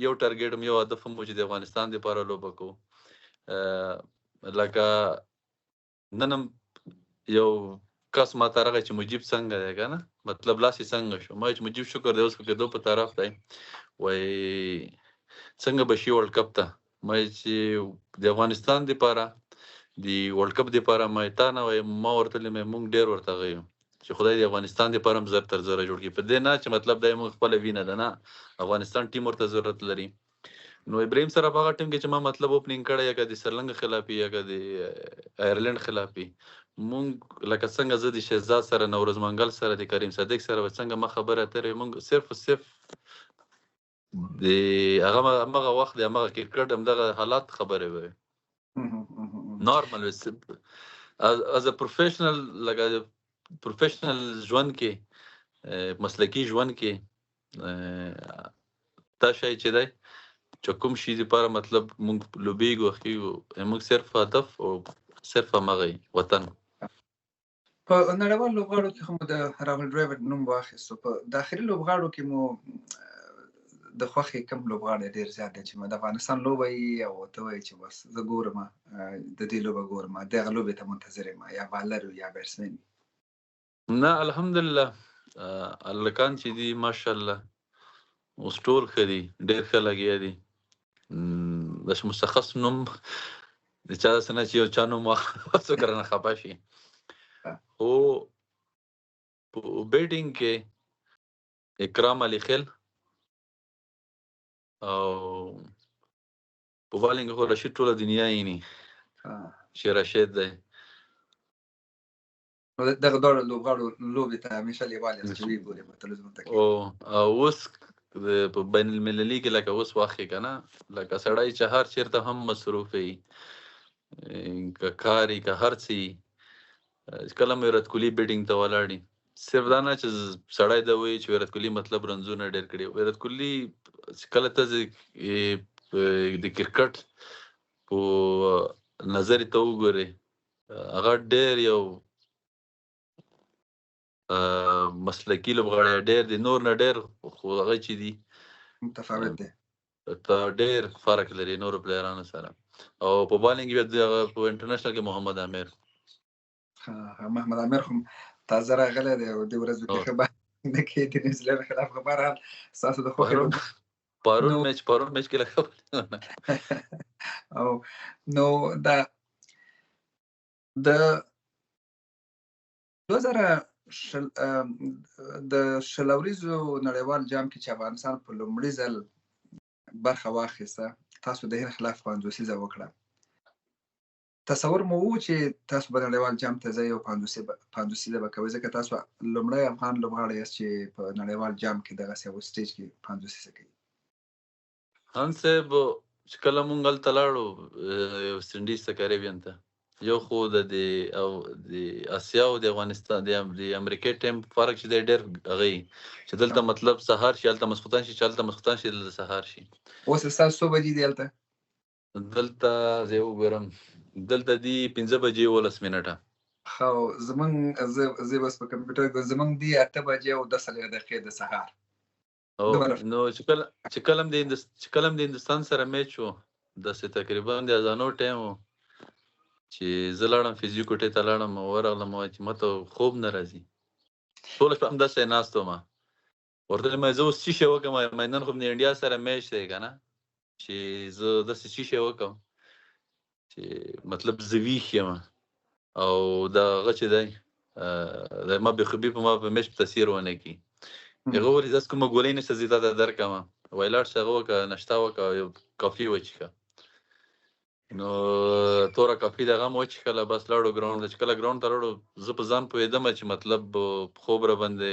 یو ټارګېټ هم یو هدف هم و چې د افغانستان دپاره لوبه کوو. لکه نن هم یو کس ما ته راغی چې مجیب څنګه دی که نه، مطلب لاس یې څنګه شو؟ ما چې مجیب شکر دی اوس په کېدو په طرف دی، وایي څنګه به شي ورلډ کپ ته؟ ما چې د افغانستان دپاره د ورلډ کپ دپاره ما تا نه وایي، ما ورته ویلي موږ ډېر ورته غیو چې خدای د افغانستان دپاره هم زر تر زره جوړ کړي، په دې نه چې مطلب دا موږ خپله وینه ده، نه افغانستان ټیم ورته ضرورت لري. نو ابراهیم سره په هغه ټیم کې چې ما مطلب اوپننګ کړی، یا که د سرلنګ خلافي یا که د آیرلینډ خلافي، مونږ لکه څنګه زه د شهزاد سره، نوروز منګل سره، د کریم صادق سره څنګه ما خبرې اترې، مونږ صرف د همغه وخت د همغه کرکټ همدغه حالات خبرې وې نارمل از ا پروفیشنل، لکه پروفیشنل ژوند کې، مسلکي ژوند کې دا شی چې دی چې کوم شي دپاره مطلب مونږ لوبېږو، موږ صرف هدف او صرف همغه وطن. په نړیوال لوبغاړو کې خو مو د راهول ډرایور نوم واخیستو، په داخلي لوبغاړو کې مو د خوښې کوم لوبغاړی ډېر زیات دی چې د افغانستان لوبه یي او ته وایې چې بس زه ګورم د دې لوبه ګورم دغه لوبې ته منتظر یم، یا بالر یا بیټسمن؟ نه الحمدلله هلکان چې دي ماشاءالله اوس ټول ښه دي، ډېر ښه لګیا دي. داسې مشخص نوم د چا داسې نه چې یو چا نوم څوک رانه خفه شي. خو په بیټینګ کې اکرام علي خیل او په بالینګ خو رشید ټوله دنیا یې چې رشید دی. نو دغه دواړو لوبغاړو لوبې ته همیشه لیوال یاست چې ویې ګورې په تلویزیون ته کې. او اوس په بین المللي کې لکه اوس واخې که نه، لکه سړی چې هر چېرته هم مصروف وي، که کار وي که هر څه وي، کله مو ویرات کوهلي بیټینګ ته ولاړي، صرف دا نه چې سړی دا وایي چې ویرات کوهلي مطلب رنزونه ډېر کړي. ویرات کوهلي کله ته د کرکټ په نظر ته وګورې، هغه ډېر یو مسلکي لوبغاړی ډېر دی، نور نه ډېر، خو هغه چې دي متفاوت دی، ډېر فرق لري نورو پلیرانو سره. او په بالینګ کې په انټرنیشنل کې محمد عامر. محمد عامر خو تازه راغلی دی او دې ورځو کې ښه بالینګ نه کوي د نیوزیلینډ خلاف. خو بهرحال ستاسو د خوښې پرون میچ کې لکه او نو د 2000 اوریزو نړیوال جام کې چې افغانستان په لومړي ځل برخه واخیسته، تاسو د هند خلاف 50 وکړه. تصور مو و چې تاسو به نړیوال جام ته ځئ او 50 به کوئ، ځکه تاسو لومړی افغان لوبغاړی یاست چې په نړیوال جام کې دغسې یو سټیج کې 50 کوي؟ هان صاحب چې کله مونږ هلته لاړو ویسټ انډیز ته، کریبین ته، یو خو د اسیا او د افغانستان د امریکې ټیم فرق چې دی ډېر هغه یي چې دلته مطلب سهار شي هلته ماسخوتن شي، چې هلته ماسخوتن شي دلته سهار شي. اوس ستاسو څو بجې دي هلته؟ دلته زه وګورم، دلته دي 5:11 خو زمونږ زه بس په کمپیوټر کې زمونږ دي 8:10 د سهار. نو چې کله د هندوستان سره میچ و، داسې تقریبا د اذانو ټایم و چې زه لاړم فزیو کوټې ته لاړم، ورغلم چې ماته خوب نه راځي، ټوله شپه همداسې ناست وم. ورته ویل زه اوس څه شی وکړم، نن خو د انډیا سره میچ دی که نه، چې زه داسې څه شی وکړم چې مطلب زه ویښ یم او د هغه چې دی ما بېخوبي په ما په میچ تاثیر ونه کړي. هغه وویل داسې کومه ګولۍ نشته زه تا ته درکړمه، وایي لاړ شه هغه وکړه، ناشته وکړه، یو کافي وڅښه. نو توره کافي د هغه هم وڅښله، بس لاړو ګراونډ ته. چې کله ګراونډ ته لاړو، زه په ځان پوهېدم چې مطلب خوب را باندې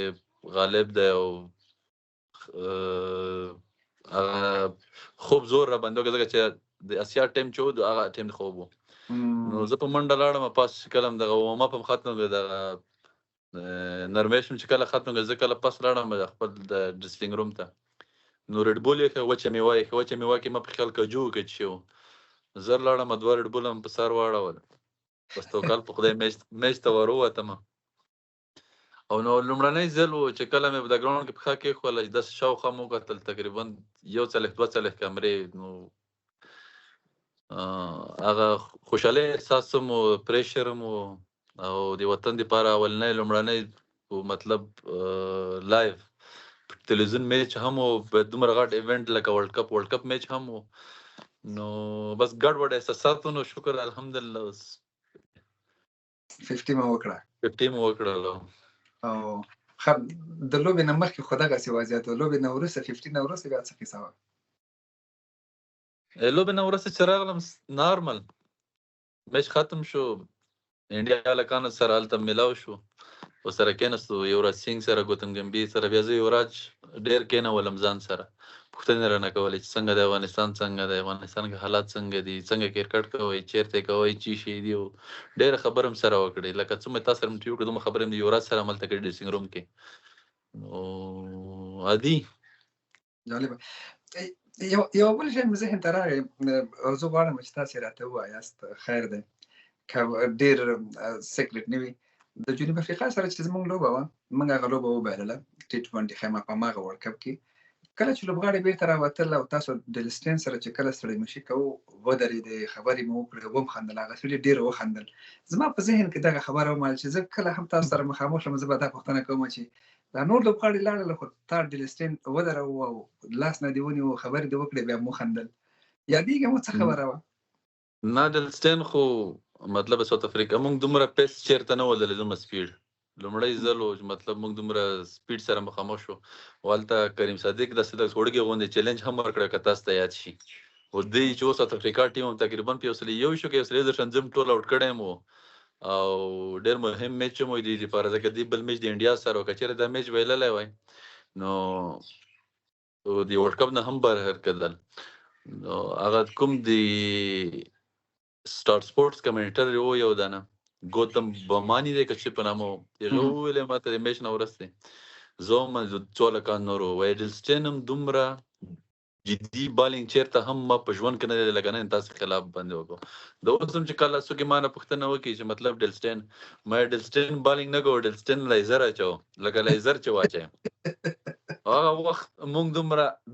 غالب دی او هغه خوب زور را باندې وکړه، ځکه چې د اسیا ټیم چې و هغه ټیم خوب و. نو زه په منډه لاړم، پاس چې کله دغه وارم اپ هم ختم کړ، دغه نرمیشم چې کله ختم کړ، زه کله پاس لاړم خپل د ډریسینګ روم ته. نو ریډ بول یې وچه میوه کې ما په خیال کجو کې چې و، زر لاړم 2 ریډ بول هم په سر واړول، بس توکل په خدای میچ ته ور ووتم. او نو لومړنی ځل و چې کله مې په د ګراوند کې پښه کېښوله، داسې شاوخوا مو وکتل تقریبا 1-2 کمرې. نو هغه خوشحالۍ احساس هم و، پریشر هم و، او د وطن دپاره لومړنی مطلب لایف تلویزیون میچ هم و، په دومره غټ ایونټ لکه ورلډ کپ میچ هم و. نو بس ګډوډ احساسات و. نو شکر الحمدلله اوس 50 مو وکړه. او د لوبې نه مخکې خو دغسې وضعیت و، لوبې نه وروسته 50 نه وروسته بیا څه کیسه وه؟ لوبې نه وروسته چې راغلم نارمل میچ ختم شو، انډیا هلکانو سره هلته میلاو شو، ورسره کېناستو، یوراج سینګ سره، ګوتم ګمبیر سره. بیا زه یوراج ډېر کېنولم ځان سره، پوښتنې رانه کولې چې څنګه دی افغانستان، څنګه دی افغانستان کې حالات څنګه دي، څنګه کرکټ کوئ، چېرته کوئ، چی شی دي. ډېره خبره هم سره وکړې، لکه څومره تا سره انټرویو کړې دومره خبرې هم د یوراج سره هملته کړې ډریسینګ روم کې. نو عادي. جالبه. یو بل شی مې ذهن ته راغی او زه غواړم چې تاسې راته ووایاست، خیر دی. که ډېر سیکرټ نه وي. د جنوب افریقا سره چې زموږ لوبه وه، موږ هغه لوبه وبایلله T20 خیمه په هماغه ورلډ کپ کې. کله چې لوبغاړي بېرته راوتل او تاسو ډیلسټین سره چې کله ستړی مشي کوو ودرېدې، خبرې مو وکړې، وم خندل، هغه سړي ډېر وخندل. زما په ذهن کې دغه خبره ومنل چې زه کله هم تاسو سره مخامخ شم، زه به دا پوښتنه کوم چې دا نور لوبغاړي لاړل خو تا ډیلسټین ودروه او لاس نه دې ونیو، خبرې دې وکړې، بیا مو خندل. یادېږي مو څه خبره وه؟ نه ډیلسټین خو مطلب ساوث افریقا موږ دومره پیس چیرته نه ولرلې، دومره سپیډ لومړی ځل و چې مطلب موږ دومره سپیډ سره مخامخ شو. هلته کریم صادق داسې د وړوکې غوندې چیلنج هم ورکړی که تاسو ته یاد شي. خو دوی چې اوس ساوث افریقا ټیم هم تقریبا په 101 شو کې 110 ټول آوټ کړی یم او ډېر مهم میچ هم وي دوی لپاره، ځکه دوی بل میچ د انډیا سره و. که چېرې دا میچ بایللی وای نو د ورلډ کپ نه هم بهر کېدل. نو هغه کوم د سټار سپورټس کمنټر و یو دانه ګوتم بمانی دی که چې په نامه هغه وویلې ما ته د میچ نه وروسته زه هم څو هلکان نور ووایي ډیلسټین هم دومره جدي بالینګ چېرته هم ما په ژوند کې نه دی لکه نن تاسو خلاف باندې وکړو. د اوس هم چې کله څوک یې ما نه پوښتنه وکړي چې مطلب ډیلسټین، ما ډیلسټین بالینګ نه کوو، ډیلسټین لیزر اچو لکه لیزر چې واچوي. هغه وخت موږ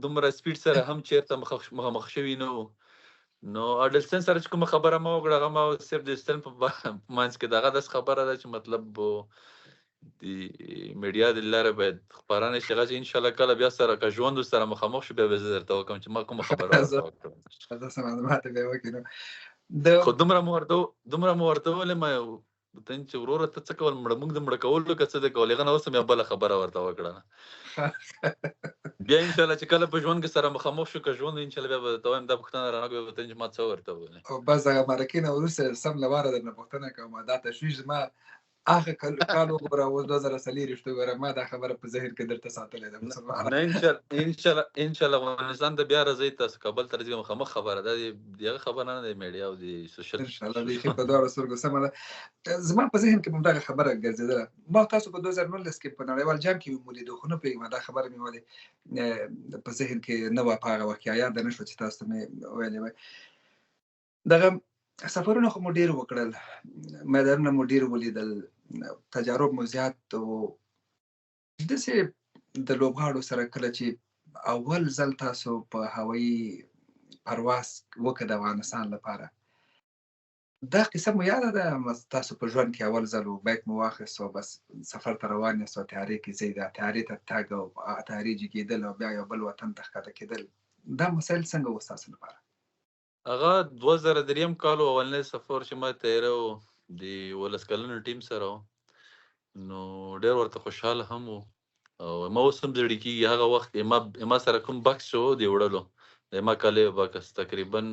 دومره سپیډ سره هم چېرته مخامخ شوي نه وو. نو ډیلسټین سره چې کومه خبره ما وکړه هغه ما صرف ډیلسټین په منځ کې دغه داسې خبره ده چې مطلب د میډیا د لارې باید خپرانه شي. هغه چې انشاءالله کله بیا سره که ژوند سره مخامخ شو بیا به زه درته وکړم چې ما کومه خبره ورته وکړم. داسې معلومات بیا وکړي نو خو دومره مو ورته ویلې ما ته چې وروره ته څه کول، موږ د مړه کولو که څه دی کول، هغه نه اوس هم یو بله خبره ورته وکړه. بیا انشاءالله چې کله په ژوند کې سره مخامخ شو که ژوند انشاءالله بیا به درته وایم دا پوښتنه رانه کوي به ته چې ما څه ورته وویلې. او بس دغه مرکې نه وروسته سم له واره درنه پوښتنه کوم، دا تشویش زما هغه کال وګوره اوس 2024 وګوره، ما دا خبره په ذهن کې درته ساتلې ده. مسلمان انشاءالله افغانستان ته بیا راځئ، تاسو کابل ته راځئ، مخامخ خبره ده، دغه خبره نه دی میډیا او د سوشل انشاءالله بیخي په دواړو سترګو سمه ده. زما په ذهن کې همدغه خبره ګرځېدله. ما تاسو په 2019 کې په نړیوال جام کې مو لیدو، خو نه پوهېږم دا خبره مې ولې په ذهن کې نه وه، په هغه وخت کې یاد نه شوه چې تاسو ته مې ویلې وای. دغه سفرونه خو مو ډېر وکړل، میدانونه مو ډېر ولیدل، تجارب مو زیات و. داسې د لوبغاړو سره کله چې اول ځل تاسو په هوایي پرواز وکړه د افغانستان لپاره، دا قصه مو یاده ده؟ تاسو په ژوند کې اول ځل و بیک مو واخیست او بس سفر ته روان یاست او تیارې کې ځئ، د تیارې ته تګ او تیارې جګېدل او بیا یو بل وطن ته ښکته کېدل، دا مسایل څنګه و ستاسو لپاره؟ هغه 2003 کال اولنی سفر چې ما تیره و د 11 کلنو ټیم سره و، نو ډېر ورته خوشحاله هم و او ما اوس هم زړه کېږي. هغه وخت ما سره کوم بکس شو د وړلو د ما کالی بکس تقریبا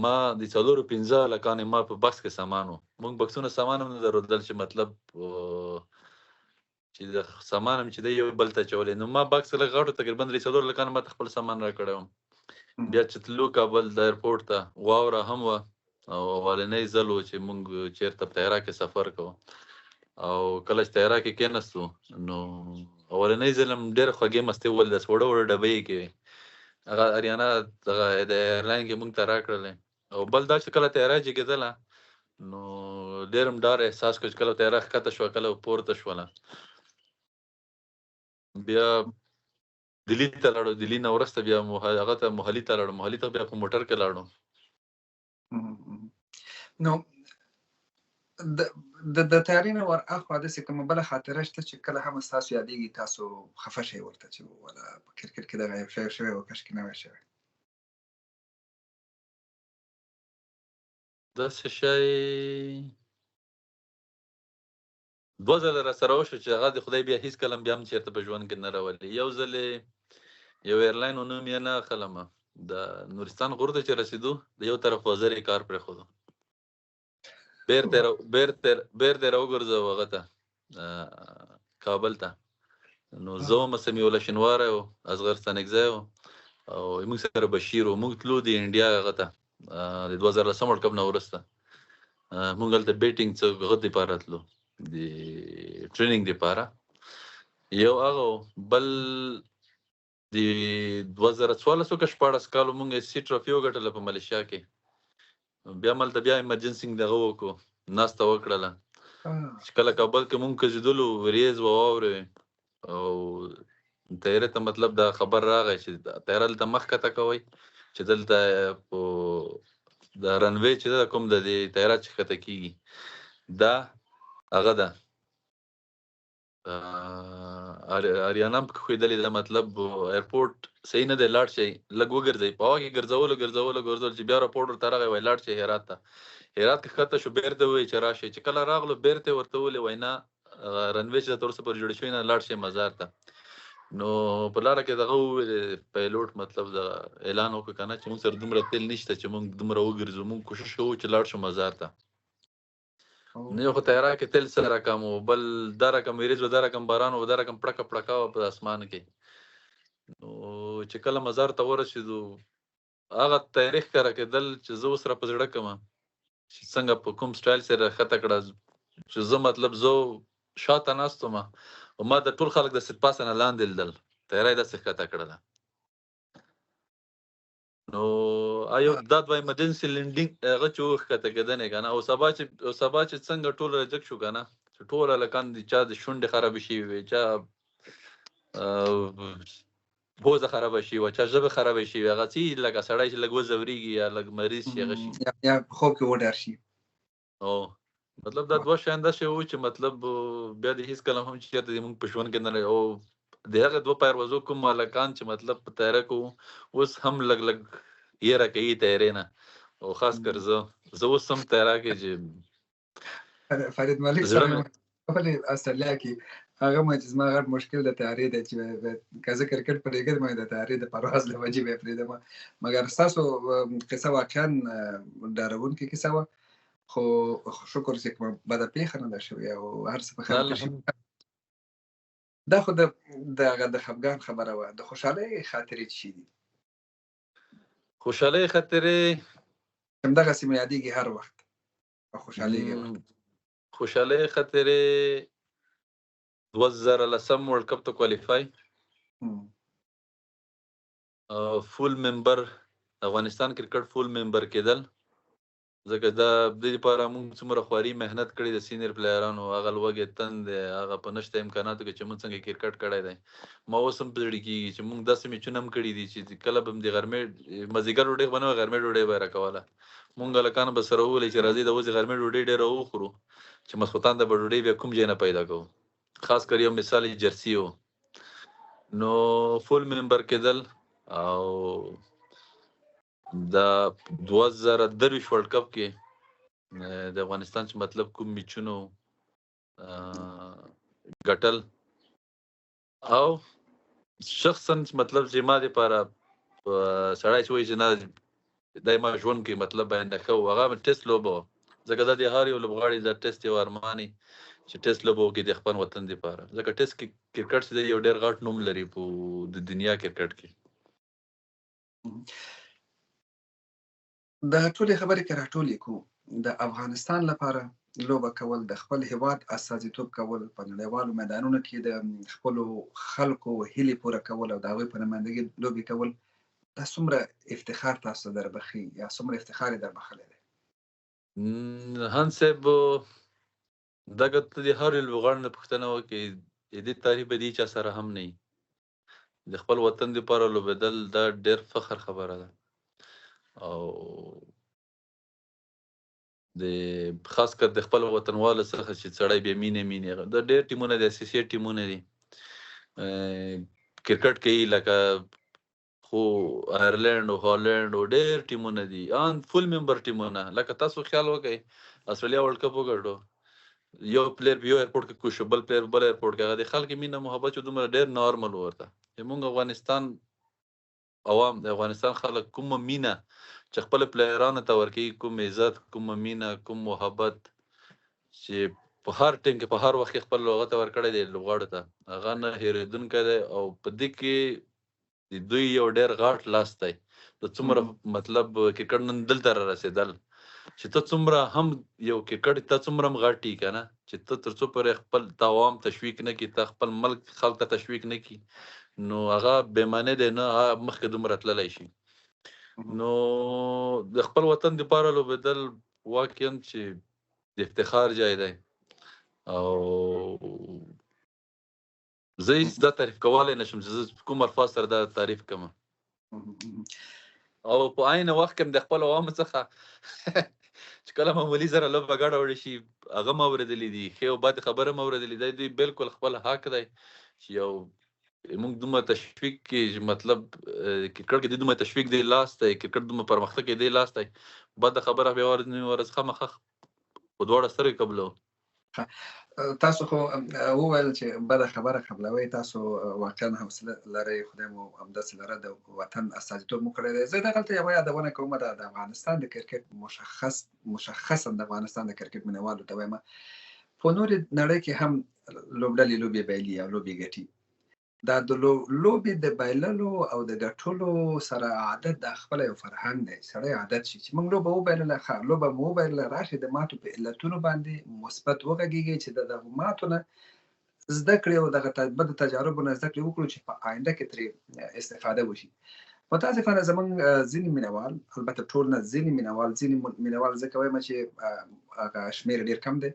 ما د 4-5 هلکان ما په بکس کې سامان و. موږ بکسونه سامان هم نه درلودل چې مطلب چې د سامان هم چې دی یو بل ته اچولی. نو ما بکس لږ غټ و، تقریبا 3 هلکان ما ته خپل سامان را کړی وم. بیا چې تلو کابل د ایرپورټ ته واوره هم وه او اولنی ځل و چې موږ چېرته په طیاره کې سفر کوو. او کله چې طیاره کې کېناستو نو اولنی ځل هم ډېرې خوږې مستې وولې، داسې وړه وړه ډبۍ کې هغه اریانا دغه د ایرلاین کې موږ ته راکړلې. او بل دا چې کله طیاره جګېدله نو ډېر هم ډار احساس کړو چې کله طیاره ښکته شوه کله پورته شوله. بیا دلی ته لاړو، دلی نه وروسته بیا هغه ته موهلي ته لاړو، موهلي ته بیا په موټر کې لاړو. نو د طیارې نه ور اخوا داسې کومه بله خاطره شته چې کله هم ستاسو یادېږي تاسو خفه شئ ورته چې ولا په کرکټ کې دغه یو شی شوی و کاشکې نه وای شوی؟ داسې شی 2 ځله را سره وشو چې هغه د خدای بیا هېڅکله هم بیا هم چېرته په ژوند کې نه راولي. یو ځل یو ایرلاین و نوم یې نه اخلم، د نورستان غور ته چې رسېدو د یو طرف وزر یې کار پرېښودو، بیرته یې راوګرځوو هغه ته کابل ته. نو زه هم سمیع الله شینواری و، اصغر ستانکزی و او موږ سره بشیر و. موږ تلو د انډیا هغه ته د 2010 ورلډ کپ نه وروسته. موږ هلته بیټینګ څه هغه دپاره تلو، د ټریننګ دپاره. یو هغه و، بل د 2014 که 14 کالو موږ SC ټرافي وګټله په ملیشیا کې. بیا ملته بیا ایمرجنسي دغه وکړو ناسته وکړله چې کله کابل کې مونږ کزیدلو وریځ واورې او تیاره ته مطلب دا خبر راغی چې تیاره دلته مخ کته کوئ چې دلته په د رنوی چې ده کوم د دې تیاره چې کته کېږي دا هغه ده اریانا په ښودلې ده مطلب ایرپورټ صحیح نه دی لاړ شئ لږ وګرځئ په هوا کې ګرځولو چې بیا راپورټ ورته راغی وایي لاړ شئ هرات ته هرات کې ښکته شو بیرته ووایي چې راشئ چې کله راغلو بیرته ورته وویلې وایي نه رنوی چې درته ورسه پورې جوړې شوي نه لاړ شئ مزار ته نو په لاره کې دغه وویلې پیلوټ مطلب د اعلان وکړه که نه چې موږ سره دومره تیل نشته چې موږ دومره وګرځو موږ کوشش کوو چې لاړ شو مزار ته نه یو خو تیاره کې تل سره رقم و بل دا رقم وریځ و دا رقم باران و دا رقم پړکه پړکه وه په اسمان کې نو چې کله مزار ته ورسېدو هغه تاریخ ښکاره کېدل چې زه اوس را په زړه کړم چې څنګه په کوم سټایل سره ښکته کړه چې زه مطلب زه شاته ناست وم او ما د ټول خلک د سید پاسه نه لاندې لیدل تیاره یې داسې ښکته کړله نو آیو دا دوه ایمرجنسي لینډینګ هغه چې وښکته کېدنې که نه او سبا چې څنګه ټول رجک شو که نه چې ټول هلکان دي چا د شونډې خرابې شوي وې چا پوزه خرابه شي وه چا ژبه خرابه شي هغه څه لکه سړی چې لږ وځورېږي یا لږ مریض شي هغه شي یا په خوب کې وډار شي او مطلب دا دوه شیان داسې وو چې مطلب بیا د هېڅ کله هم چې چېرته دې موږ په ژوند کې نه او د هغې دوه پروازو کوم هلکان چې مطلب په تیاره کوو اوس هم لږ یره کوي تیارې نه او خاص کر زه اوس هم تیاره کې چې فرید ملک سره ولې استرالیا کې هغه مې چې زما غټ مشکل د تیارې دی چې که زه کرکټ پرېږدم مې د تیارې د پرواز له وجې به یې پرېږدم مګر ستاسو قصه واقعا ډارونکې کیسه وه خو شکر چې کومه بده پېښه نه ده شوې او هر څه په خیر کې شي دا خو د خفګان خبره وه د خوشحالۍ خاطرې څه شي دي خوشحالۍ خاطرې همدغسې مې یادېږي هر وخت او خوشحالېږي خوشحالۍ خاطرې 2010 ورلډ کپ ته کوالیفای فول ممبر افغانستان کرکټ فول ممبر کېدل ځکه دا د دې لپاره موږ څومره خواري محنت کړی د سینیر پلیرانو هغه لوږې تند دی هغه په نشته امکاناتو کې چې موږ څنګه کرکټ کړی دی ما اوس هم په زړه کېږي چې موږ داسې میچونه هم کړي دي چې کله به هم د غرمې مازدیګر ډوډۍ به نه وه غرمې ډوډۍ به یې راکوله موږ هلکان به سره وویلې چې راځئ د اوس غرمې ډوډۍ ډېره وخورو چې ماسخوتان ته به ډوډۍ بیا کوم ځای نه پیدا کوو خاص کر یو مثال یې جرسي و نو فول ممبر کېدل او دا 2023 ورلډ کپ کې د افغانستان چې مطلب کوم میچونو ګټل او شخصا مطلب چې ما دپاره سړی چې وایي چې نه دا ما ژوند کې مطلب باینده ښه و هغه ټیسټ لوبه وه ځکه دا د هر یو لوبغاړي دا ټیسټ یو ارمان چې ټیسټ لوبه وکړي د خپل وطن دپاره ځکه ټیسټ کې کرکټ چې دی یو ډېر غټ نوم لري په د دنیا کرکټ کې د ټولې خبرې که راټولې کړو د افغانستان لپاره لوبه کول د خپل هیواد استازیتوب کول په نړیوالو میدانونو کې د خپلو خلکو هیلې پوره کول او د هغوی په نمایندګۍ لوبې کول دا څومره افتخار تاسو ته دربخي یا څومره افتخار یې دربخلی دی هان صاحب دغه ته د هر لوبغاړي نه پوښتنه وکړئ د دې تاریخ به دې چا سره هم نه وي د خپل وطن دپاره لوبېدل دا ډېر فخر خبره ده او د خاص کر د خپل وطنوالو څخه چې سړی بیا مینې دا ډېر ټیمونه دي اساسي ټیمونه دي کرکټ کوي لکه خو آیرلینډ او هالینډ او ډېر ټیمونه دي ان فول ممبر ټیمونه لکه تاسو خیال وکړئ استرالیا ورلډ کپ وګټو یو پلیر یو ایرپورټ کې کوشو بل پلیر بل ایرپورټ کې هغه د خلک مینه محبت چې دومره ډېر نارمل ورته زموږ افغانستان عوام د افغانستان خلک کومه مینه چې خپل پلیرانو ته ورکوي کوم عزت کومه مینه کوم محبت چې په هر ټیم کې په هر وخت کې خپل هغه ته ورکړی دی لوبغاړو ته هغه نه هېرېدونکی دی او په دې کې د دوی یو ډېر غټ لاس دی د څومره مطلب کرکټ نن دلته را رسېدل چې ته څومره هم یو کرکټ ته څومره هم غټ یي که نه چې ته تر څو پورې خپل عوام تشویق نه کړي ته خپل ملک خلک ته تشویق نه کړي نو هغه بېمعنی دی نه مخکې دومره تللی شي نو د خپل وطن لپاره لوبېدل واقعا چې د افتخار ځای دی او زه هیڅ دا تعریف کولی نشم چې زه کوم الفاظ سره دا تعریف کوم او په عین وخت کې د خپل عوامو څخه چې کله معمولي زره لوبه ګډه وړي شي هغه مې اورېدلي دي ښې او بد خبره مې اورېدلي دی دوی بالکل خپل حق دی چې یو موږ دومره تشویق کې مطلب کرکټ کې دومره تشویق دی لاس دی کرکټ دومره پرمختګ کې دی لاس دی بد خبره بیا ورځ خامخا په دواړه سترګې قبلو تاسو خو وویل چې بده خبره قبلوي تاسو واقعا حوصله لرئ خدای مو همداسې لره د وطن استازیتوب مو کړی دی زه دغلته یوه یادونه کومه د افغانستان د کرکټ مشخصا د افغانستان د کرکټ مینوالو ته وایم په نورې نړۍ کې هم لوبډلې لوبې بایلي او لوبې ګټي دا د لوبې د بایللو او د ګټلو سره عادت د خپل یو فرهنګ دی سړی عادت شي چې موږ لوبه وبایلله لوبه مو وبایلله راشي د ماتو په علتونو باندې مثبت وغږیږي چې د دغو ماتو نه زده کړې او دغه بدو تجاربو نه زده کړې وکړو چې په آینده کې ترې استفاده وشي متاسفانه زموږ ځینې مینوال البته ټول نه ځینې مینوال ځکه وایم چې هغه شمېر ډېر کم دی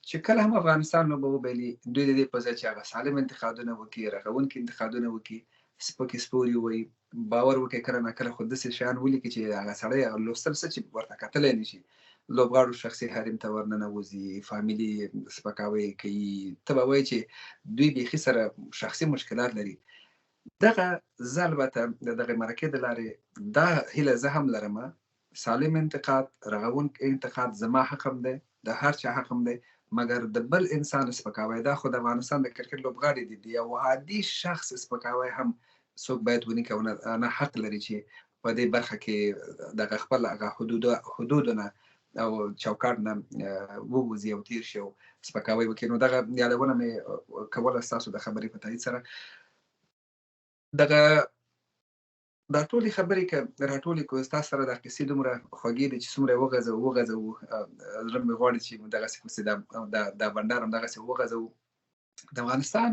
چې کله هم افغانستان لوبه وبایلي دوی د دې په ځای چې هغه سالم انتقادونه وکړي رغونکي انتقادونه وکړي سپکې سپورې ووایي باور وکړي کله ناکله خو داسې شیان ولیکي چې هغه سړی لوستل څه چې ورته کتلی نه شي لوبغاړو شخصي حریم ته ورننوځي فامیلي سپکاوی کوي ته به وایي چې دوی بیخي سره شخصي مشکلات لري دغه زه البته د دغه مرکې د لارې دا هیله زه هم لرم سالم انتقاد رغونکی انتقاد زما حق هم دی د هر چا حق هم دی مګر د بل انسان سپکاوی دا خو د افغانستان د کرکټ لوبغاړي دي د یو عادي شخص سپکاوی هم څوک باید ونی که نه حق لري چې په دې برخه کې دغه خپل هغه حدودونه او چوکاټ نه ووځي او تیر شي او سپکاوی وکړي نو دغه یادونه مې کوله ستاسو د خبرې په تایید سره دغه دا ټولې خبرې که راټولې کړو ستا سره دا قصې دومره خوږې دي چې څومره یې وغځوو زړه مې غواړي چې دغسې پسې دا بنډار هم دغسې وغځوو د افغانستان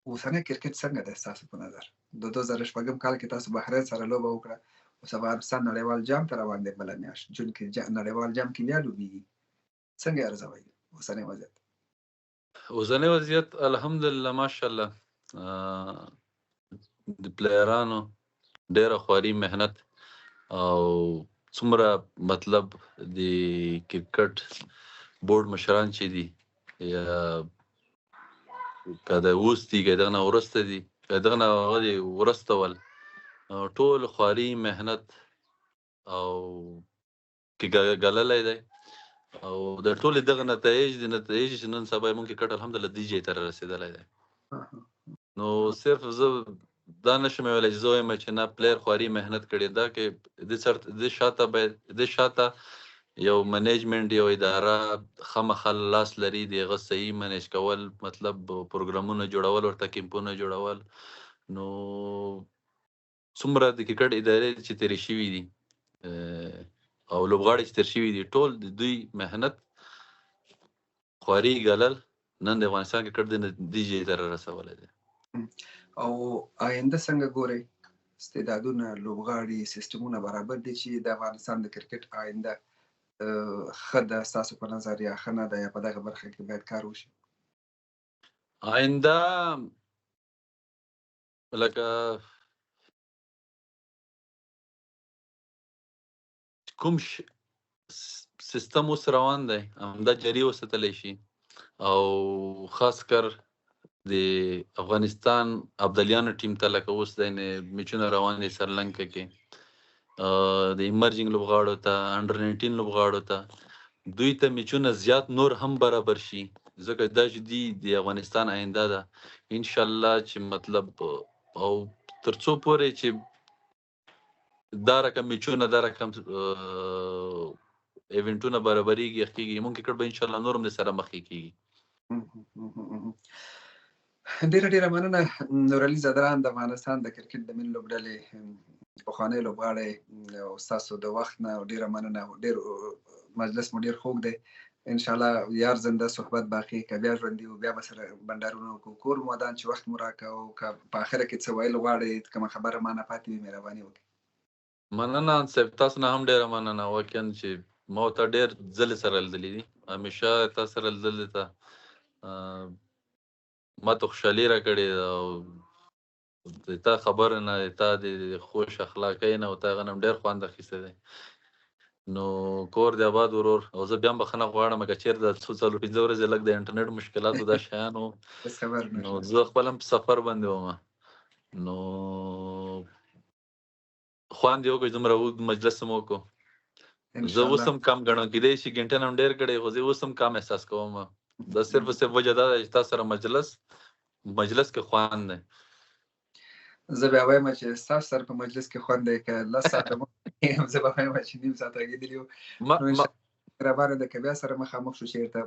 اوسنی کرکټ څنګه دی ستاسو په نظر د 2006 کال کې تاسو بحرین سره لوبه وکړه اوس افغانستان نړیوال جام ته روان دی بله میاشت جون کې نړیوال جام کې بیا لوبېږي څنګه یې ارزوئ اوسنی وضعیت الحمدلله ماشاءالله د پلیرانو ډېره خواري محنت او څومره مطلب د کرکټ بورډ مشران چې دي یا که د اوس دي که دغه نه وروسته دي که دغه نه هغه دي وروسته ول ټول خواري محنت او کې ګاللی دی او د ټولې دغه نتایج چې نن سبا یې مونږ کرکټ الحمدلله دې ځای ته رارسېدلی دی نو صرف زه دا نشم ویلی چې زه وایم چې نه پلیر خواري محنت کړې ده کې د شاته یو منیجمنټ یو اداره خامخا لاس لري د هغه صحیح منیج کول مطلب پروګرامونه جوړول ورته کیمپونه جوړول نو څومره د کرکټ ادارې چې تېرې شوي دي او لوبغاړي چې تېر شوي دي ټول د دوی محنت خواري ګالل نن د افغانستان کرکټ دې ځای ته رارسولی دی او آینده څنګه ګورئ استعدادونه لوبغاړي سیستمونه برابر دي چې د افغانستان د کرکټ آینده ښه ده ستاسو په نظر یا ښه نه ده یا په دغه برخه کې باید کار وشي آینده لکه کوم سیستم اوس روان دی همدا جاري وساتلی شي او خاص کر د افغانستان ابدالیانو ټیم ته لکه اوس دی میچونه روان دي سرلنکا کې د ایمرجنګ لوبغاړو ته انډر 19 لوبغاړو ته دوی ته میچونه زیات نور هم برابر شي ځکه دا چې د افغانستان آینده ده انشاءالله چې مطلب او تر څو پورې چې دا رقم میچونه دا رقم ایونټونه برابرېږي کېږي مونږ کرکټ به انشاءالله نور هم د سره مخکې کېږي ډېره مننه نورعلي زدران د افغانستان د کرکټ د ملي لوبډلې پخوانی لوبغاړی او ستاسو د وخت نه ډېره مننه ډېر مجلس مو ډېر خوږ دی انشاءالله یار زنده صحبت باقي که بیا ژوندي وو بیا به سره بنډارونه وکړو کور مو ودان چې وخت مو راکړه او که په اخره کې څه ویل غواړئ کومه خبره ما نه پاتې وي مهرباني وکړئ مننه صاحب، تاسو نه هم ډیره مننه. واقعا چې ما ورته ډېر ځلې سره لیدلي دي، همیشه تا سره لیدلې ته ما ته خوشحالي راکړې ده، او د تا خبره نه، د تا د خوش اخلاقۍ نه او تا هغه نه م ډېر خوند اخیستی دی. نو کور دې آباد ورور. او زه بیا هم بخښنه غواړم که چېرته د څو څلور پنځه ورځې لږ د انټرنېټ مشکلاتو دا شیان وو، بس خبر نو نشته. زه خپله هم په سفر باندې وم. نو خوند یې وکړ چې دومره اوږد مجلس مو وکړو. زه اوس انشاءالله هم کم ګڼم، کیدای شي ګنټه نه هم ډېر کړی، خو زه اوس هم کم احساس کوم. دا صرف او صرف وجه دا ده چې تا سره مجلس کې خوند دی. زه بیا وایم چې ستاسو سره په مجلس کې خوند دی، که لس ساعته مخکې زه به وایم چې نیم ساعت راګېدلي وو. نو انشاءالله راباندې ده که بیا سره مخامخ شو چېرته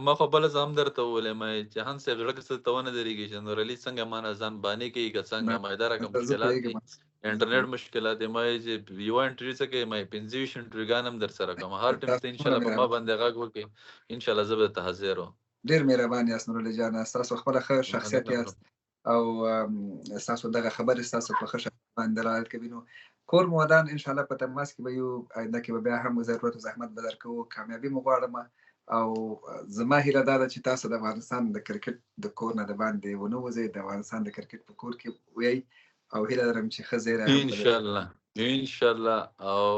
ما خو بله زه هم درته وویلی یم چې هن صاحب زړه کې څه ته ونه درېږي چې نورعلي څنګه مانه ځان بانې کوي که څنګه ما دا رقم مشکلات دي، انټرنېټ مشکلات دی. ما چې یوه انټرویو څه کوي، ما 25 انټرویوګان هم در سره کوم. هر ټیم ته انشاءالله په ما باندې غږ وکړي، انشاءالله زه به درته حاضر وم. ډېر مهربان یاست نورعلي جانه، ستاسو خپله ښه شخصیت یاست او ستاسو دغه خبرې ستاسو په ښه شخصیت باندې دلالت کوي. نو کور مو ودان انشاءالله په تماس کې به یو، آینده کې به بیا هم ضرورت و زحمت به درکوو. کامیابي مو غواړم او زما هیله دا ده چې تاسو د افغانستان د کرکټ د کور نه د باندې ونه وځئ، د افغانستان د کرکټ په کور کې ویئ، او هیله لرم چې ښه ځای انشاءالله. او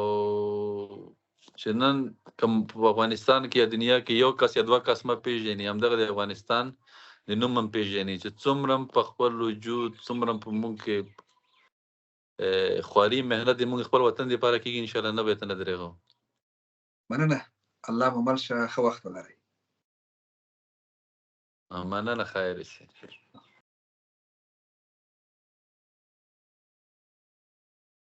چې نن کوم په افغانستان کې یا دنیا کې یو کس یا دوه کس مه پېژني، همدغه د افغانستان د نوم هم پېژني، چې څومره په خپل وجود، څومره په موږ کې خواري محنت د موږ خپل وطن دپاره کېږي، انشاءالله نه به یې ته نه درېږو. مننه، الله مو مل شه، ښه وخت ولرئ. مننه، خیر اوسې.